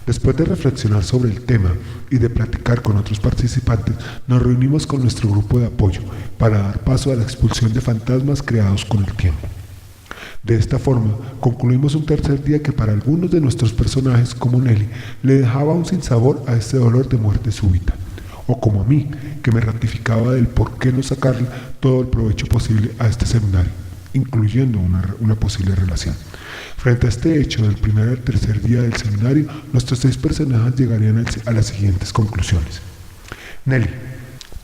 Speaker 1: Después de reflexionar sobre el tema y de platicar con otros participantes, nos reunimos con nuestro grupo de apoyo para dar paso a la expulsión de fantasmas creados con el tiempo. De esta forma, concluimos un tercer día que para algunos de nuestros personajes, como Nelly, le dejaba un sinsabor a este dolor de muerte súbita. o como a mí, que me ratificaba del por qué no sacarle todo el provecho posible a este seminario, incluyendo una posible relación. Frente a este hecho, del primer al tercer día del seminario, nuestros 6 personajes llegarían a las siguientes conclusiones. Nelly,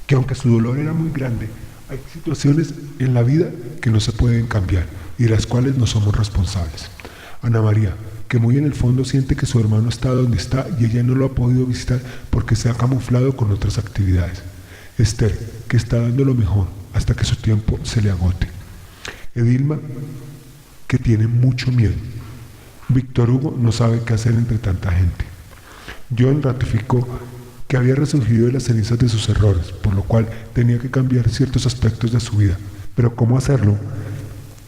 Speaker 1: que aunque su dolor era muy grande, hay situaciones en la vida que no se pueden cambiar y de las cuales no somos responsables. Ana María, que muy en el fondo siente que su hermano está donde está y ella no lo ha podido visitar porque se ha camuflado con otras actividades. Esther, que está dando lo mejor hasta que su tiempo se le agote. Edilma, que tiene mucho miedo. Víctor Hugo no sabe qué hacer entre tanta gente. John ratificó que había resurgido de las cenizas de sus errores, por lo cual tenía que cambiar ciertos aspectos de su vida. Pero ¿cómo hacerlo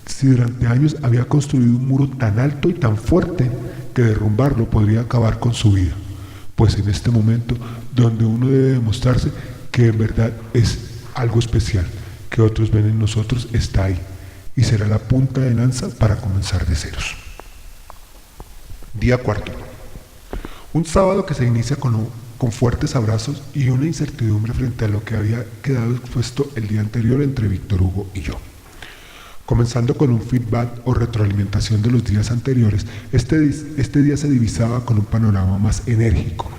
Speaker 1: si durante años había construido un muro tan alto y tan fuerte que derrumbarlo podría acabar con su vida? Pues en este momento, donde uno debe demostrarse que en verdad es algo especial, que otros ven en nosotros, está ahí, y será la punta de lanza para comenzar de ceros. Día 4. Un sábado que se inicia con fuertes abrazos y una incertidumbre frente a lo que había quedado expuesto el día anterior entre Víctor Hugo y yo. Comenzando con un feedback o retroalimentación de los días anteriores, este día se divisaba con un panorama más enérgico,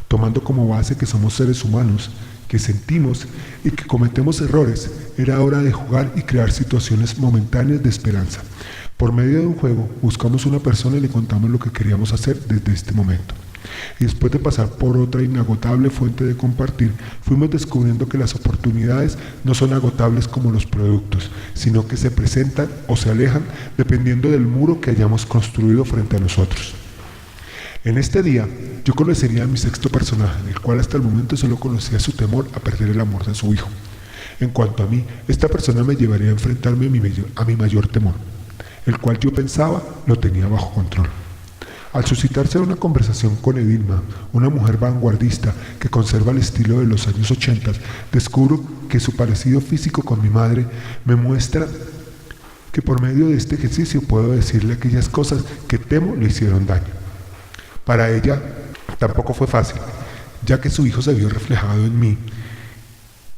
Speaker 1: tomando como base que somos seres humanos, que sentimos y que cometemos errores. Era hora de jugar y crear situaciones momentáneas de esperanza. Por medio de un juego, buscamos una persona y le contamos lo que queríamos hacer desde este momento. Y después de pasar por otra inagotable fuente de compartir, fuimos descubriendo que las oportunidades no son agotables como los productos, sino que se presentan o se alejan dependiendo del muro que hayamos construido frente a nosotros. En este día, yo conocería a mi 6º personaje, el cual hasta el momento solo conocía su temor a perder el amor de su hijo. En cuanto a mí, esta persona me llevaría a enfrentarme a mi mayor temor, el cual yo pensaba lo tenía bajo control. Al suscitarse una conversación con Edilma, una mujer vanguardista que conserva el estilo de los años 80, descubro que su parecido físico con mi madre me muestra que por medio de este ejercicio puedo decirle aquellas cosas que temo le hicieron daño. Para ella tampoco fue fácil, ya que su hijo se vio reflejado en mí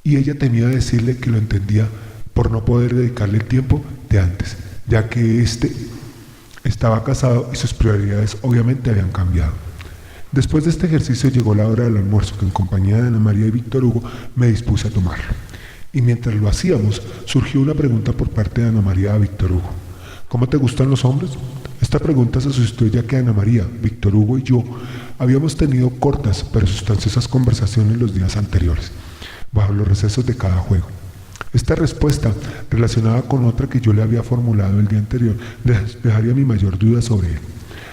Speaker 1: y ella temía decirle que lo entendía por no poder dedicarle el tiempo de antes, ya que estaba casado y sus prioridades obviamente habían cambiado. Después de este ejercicio llegó la hora del almuerzo, que en compañía de Ana María y Víctor Hugo me dispuse a tomarlo. Y mientras lo hacíamos, surgió una pregunta por parte de Ana María a Víctor Hugo. ¿Cómo te gustan los hombres? Esta pregunta se suscitó ya que Ana María, Víctor Hugo y yo habíamos tenido cortas pero sustanciosas conversaciones los días anteriores, bajo los recesos de cada juego. Esta respuesta, relacionada con otra que yo le había formulado el día anterior, despejaría mi mayor duda sobre él.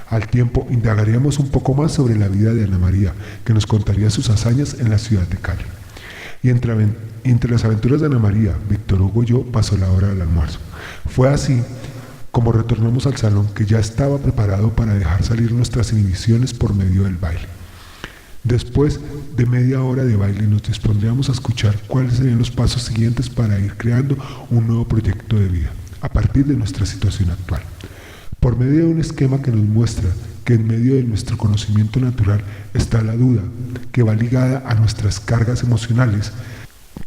Speaker 1: Al tiempo, indagaríamos un poco más sobre la vida de Ana María, que nos contaría sus hazañas en la ciudad de Cali. Y entre las aventuras de Ana María, Víctor Hugo y yo pasó la hora del almuerzo. Fue así como retornamos al salón, que ya estaba preparado para dejar salir nuestras inhibiciones por medio del baile. Después de media hora de baile nos dispondríamos a escuchar cuáles serían los pasos siguientes para ir creando un nuevo proyecto de vida, a partir de nuestra situación actual. Por medio de un esquema que nos muestra que en medio de nuestro conocimiento natural está la duda, que va ligada a nuestras cargas emocionales,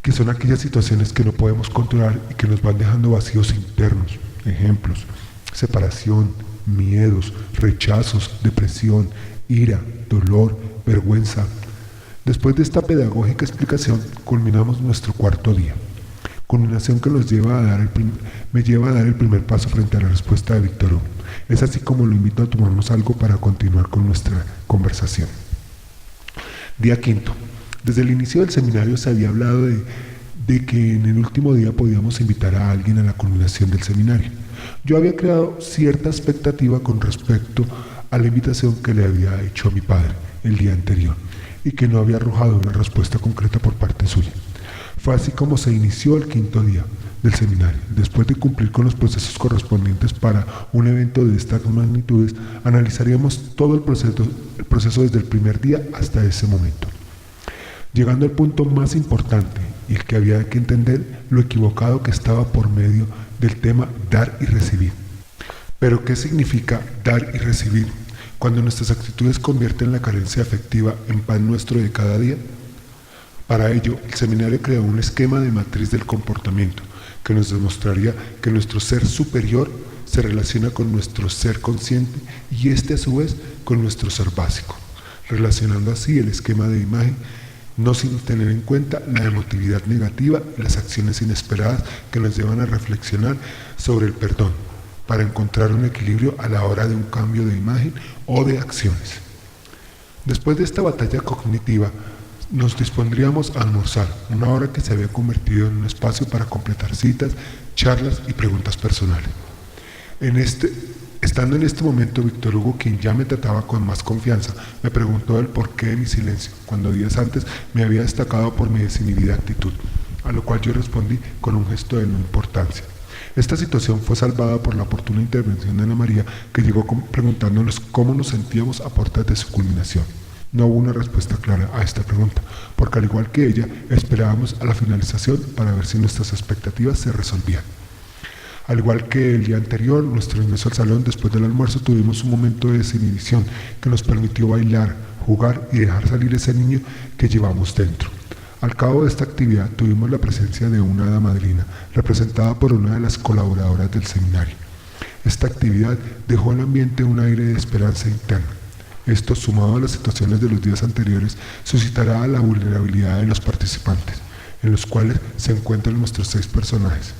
Speaker 1: que son aquellas situaciones que no podemos controlar y que nos van dejando vacíos internos. Ejemplos: separación, miedos, rechazos, depresión, ira, dolor, vergüenza. Después de esta pedagógica explicación, culminamos nuestro 4.º día. Culminación que me lleva a dar el primer paso frente a la respuesta de Víctor Hugo. Es así como lo invito a tomarnos algo para continuar con nuestra conversación. Día 5. Desde el inicio del seminario se había hablado de que en el último día podíamos invitar a alguien a la culminación del seminario. Yo había creado cierta expectativa con respecto a la invitación que le había hecho a mi padre el día anterior y que no había arrojado una respuesta concreta por parte suya. Fue así como se inició el 5.º día del seminario. Después de cumplir con los procesos correspondientes para un evento de estas magnitudes, analizaríamos todo el proceso desde el primer día hasta ese momento, llegando al punto más importante y el que había que entender lo equivocado que estaba por medio del tema dar y recibir. Pero ¿qué significa dar y recibir cuando nuestras actitudes convierten la carencia afectiva en pan nuestro de cada día? Para ello, el seminario creó un esquema de matriz del comportamiento que nos demostraría que nuestro ser superior se relaciona con nuestro ser consciente y este a su vez con nuestro ser básico, relacionando así el esquema de imagen, no sin tener en cuenta la emotividad negativa y las acciones inesperadas que nos llevan a reflexionar sobre el perdón, para encontrar un equilibrio a la hora de un cambio de imagen o de acciones. Después de esta batalla cognitiva, nos dispondríamos a almorzar, una hora que se había convertido en un espacio para completar citas, charlas y preguntas personales. Estando en este momento, Víctor Hugo, quien ya me trataba con más confianza, me preguntó el porqué de mi silencio, cuando días antes me había destacado por mi desinhibida actitud, a lo cual yo respondí con un gesto de no importancia. Esta situación fue salvada por la oportuna intervención de Ana María, que llegó preguntándonos cómo nos sentíamos a puertas de su culminación. No hubo una respuesta clara a esta pregunta, porque al igual que ella, esperábamos a la finalización para ver si nuestras expectativas se resolvían. Al igual que el día anterior, nuestro ingreso al salón después del almuerzo tuvimos un momento de desinhibición que nos permitió bailar, jugar y dejar salir ese niño que llevamos dentro. Al cabo de esta actividad tuvimos la presencia de una hada madrina, representada por una de las colaboradoras del seminario. Esta actividad dejó al ambiente un aire de esperanza interna. Esto, sumado a las situaciones de los días anteriores, suscitará la vulnerabilidad de los participantes, en los cuales se encuentran nuestros 6 personajes.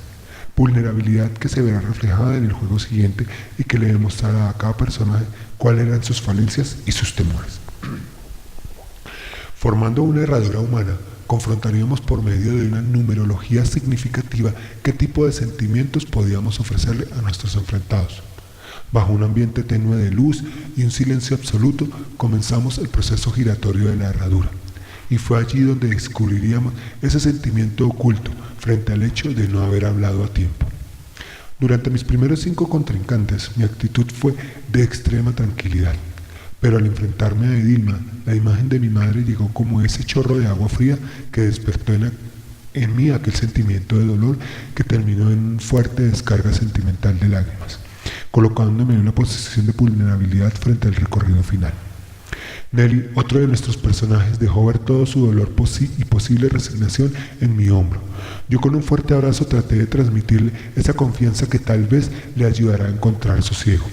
Speaker 1: Vulnerabilidad que se verá reflejada en el juego siguiente y que le demostrará a cada personaje cuáles eran sus falencias y sus temores. Formando una herradura humana, confrontaríamos por medio de una numerología significativa qué tipo de sentimientos podíamos ofrecerle a nuestros enfrentados. Bajo un ambiente tenue de luz y un silencio absoluto, comenzamos el proceso giratorio de la herradura. Y fue allí donde descubriríamos ese sentimiento oculto frente al hecho de no haber hablado a tiempo. Durante mis primeros 5 contrincantes, mi actitud fue de extrema tranquilidad. Pero al enfrentarme a Edilma, la imagen de mi madre llegó como ese chorro de agua fría que despertó en mí aquel sentimiento de dolor que terminó en una fuerte descarga sentimental de lágrimas, colocándome en una posición de vulnerabilidad frente al recorrido final. Nelly, otro de nuestros personajes, dejó ver todo su dolor y posible resignación en mi hombro. Yo con un fuerte abrazo traté de transmitirle esa confianza que tal vez le ayudará a encontrar sosiego.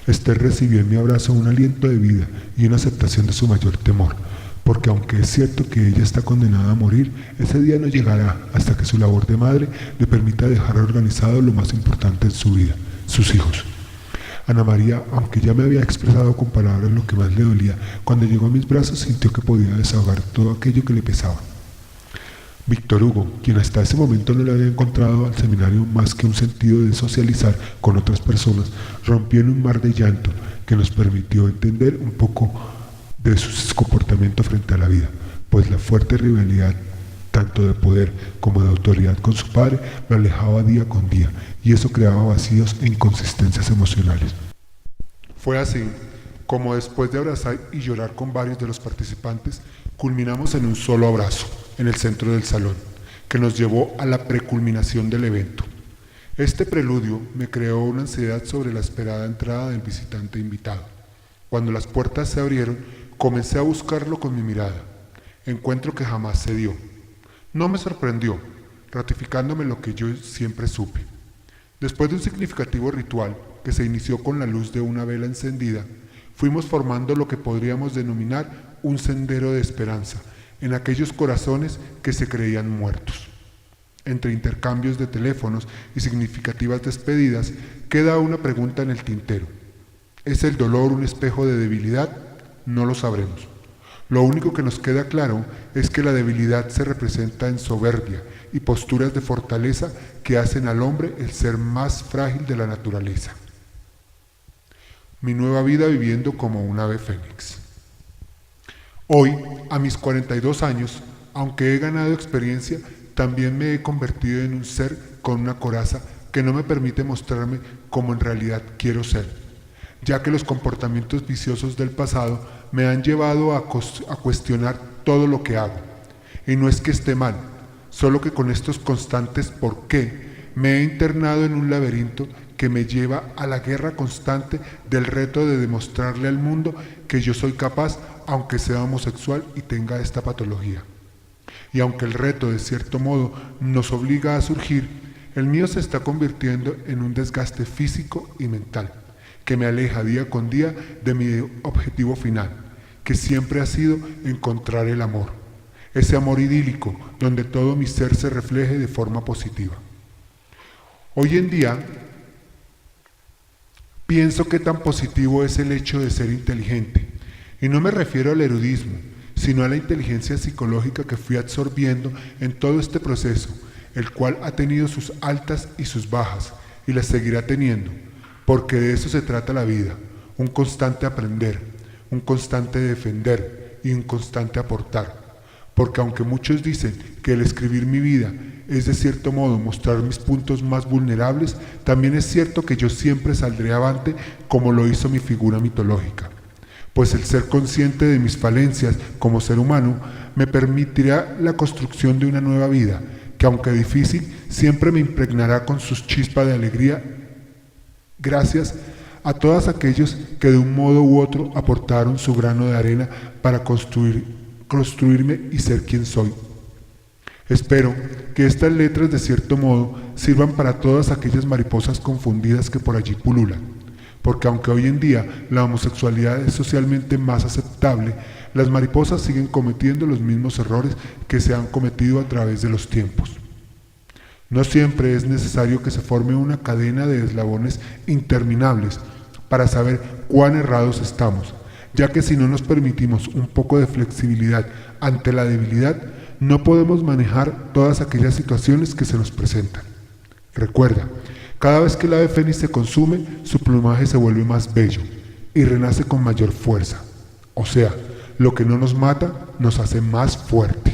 Speaker 1: Esther recibió en mi abrazo un aliento de vida y una aceptación de su mayor temor, porque aunque es cierto que ella está condenada a morir, ese día no llegará hasta que su labor de madre le permita dejar organizado lo más importante en su vida, sus hijos. Ana María, aunque ya me había expresado con palabras lo que más le dolía, cuando llegó a mis brazos sintió que podía desahogar todo aquello que le pesaba. Víctor Hugo, quien hasta ese momento no le había encontrado al seminario más que un sentido de socializar con otras personas, rompió en un mar de llanto que nos permitió entender un poco de su comportamiento frente a la vida, pues la fuerte rivalidad tanto de poder como de autoridad con su padre lo alejaba día con día, y eso creaba vacíos e inconsistencias emocionales. Fue así como después de abrazar y llorar con varios de los participantes, culminamos en un solo abrazo en el centro del salón, que nos llevó a la preculminación del evento. Este preludio me creó una ansiedad sobre la esperada entrada del visitante invitado. Cuando las puertas se abrieron, comencé a buscarlo con mi mirada, encuentro que jamás se dio. No me sorprendió, ratificándome lo que yo siempre supe. Después de un significativo ritual que se inició con la luz de una vela encendida, fuimos formando lo que podríamos denominar un sendero de esperanza en aquellos corazones que se creían muertos. Entre intercambios de teléfonos y significativas despedidas, queda una pregunta en el tintero. ¿Es el dolor un espejo de debilidad? No lo sabremos. Lo único que nos queda claro es que la debilidad se representa en soberbia y posturas de fortaleza que hacen al hombre el ser más frágil de la naturaleza. Mi nueva vida viviendo como un ave fénix. Hoy, a mis 42 años, aunque he ganado experiencia, también me he convertido en un ser con una coraza que no me permite mostrarme como en realidad quiero ser, ya que los comportamientos viciosos del pasado me han llevado a cuestionar todo lo que hago. Y no es que esté mal, solo que con estos constantes ¿por qué? Me he internado en un laberinto que me lleva a la guerra constante del reto de demostrarle al mundo que yo soy capaz, aunque sea homosexual y tenga esta patología. Y aunque el reto de cierto modo nos obliga a surgir, el mío se está convirtiendo en un desgaste físico y mental, que me aleja día con día de mi objetivo final, que siempre ha sido encontrar el amor, ese amor idílico donde todo mi ser se refleje de forma positiva. Hoy en día, pienso que tan positivo es el hecho de ser inteligente, y no me refiero al erudismo, sino a la inteligencia psicológica que fui absorbiendo en todo este proceso, el cual ha tenido sus altas y sus bajas, y las seguirá teniendo, porque de eso se trata la vida, un constante aprender, un constante defender y un constante aportar. Porque aunque muchos dicen que el escribir mi vida es de cierto modo mostrar mis puntos más vulnerables, también es cierto que yo siempre saldré avante como lo hizo mi figura mitológica. Pues el ser consciente de mis falencias como ser humano me permitirá la construcción de una nueva vida, que aunque difícil, siempre me impregnará con sus chispas de alegría, gracias a todos aquellos que de un modo u otro aportaron su grano de arena para construirme y ser quien soy. Espero que estas letras de cierto modo sirvan para todas aquellas mariposas confundidas que por allí pululan, porque aunque hoy en día la homosexualidad es socialmente más aceptable, las mariposas siguen cometiendo los mismos errores que se han cometido a través de los tiempos. No siempre es necesario que se forme una cadena de eslabones interminables para saber cuán errados estamos, ya que si no nos permitimos un poco de flexibilidad ante la debilidad, no podemos manejar todas aquellas situaciones que se nos presentan. Recuerda, cada vez que el ave fénix se consume, su plumaje se vuelve más bello y renace con mayor fuerza. O sea, lo que no nos mata nos hace más fuertes.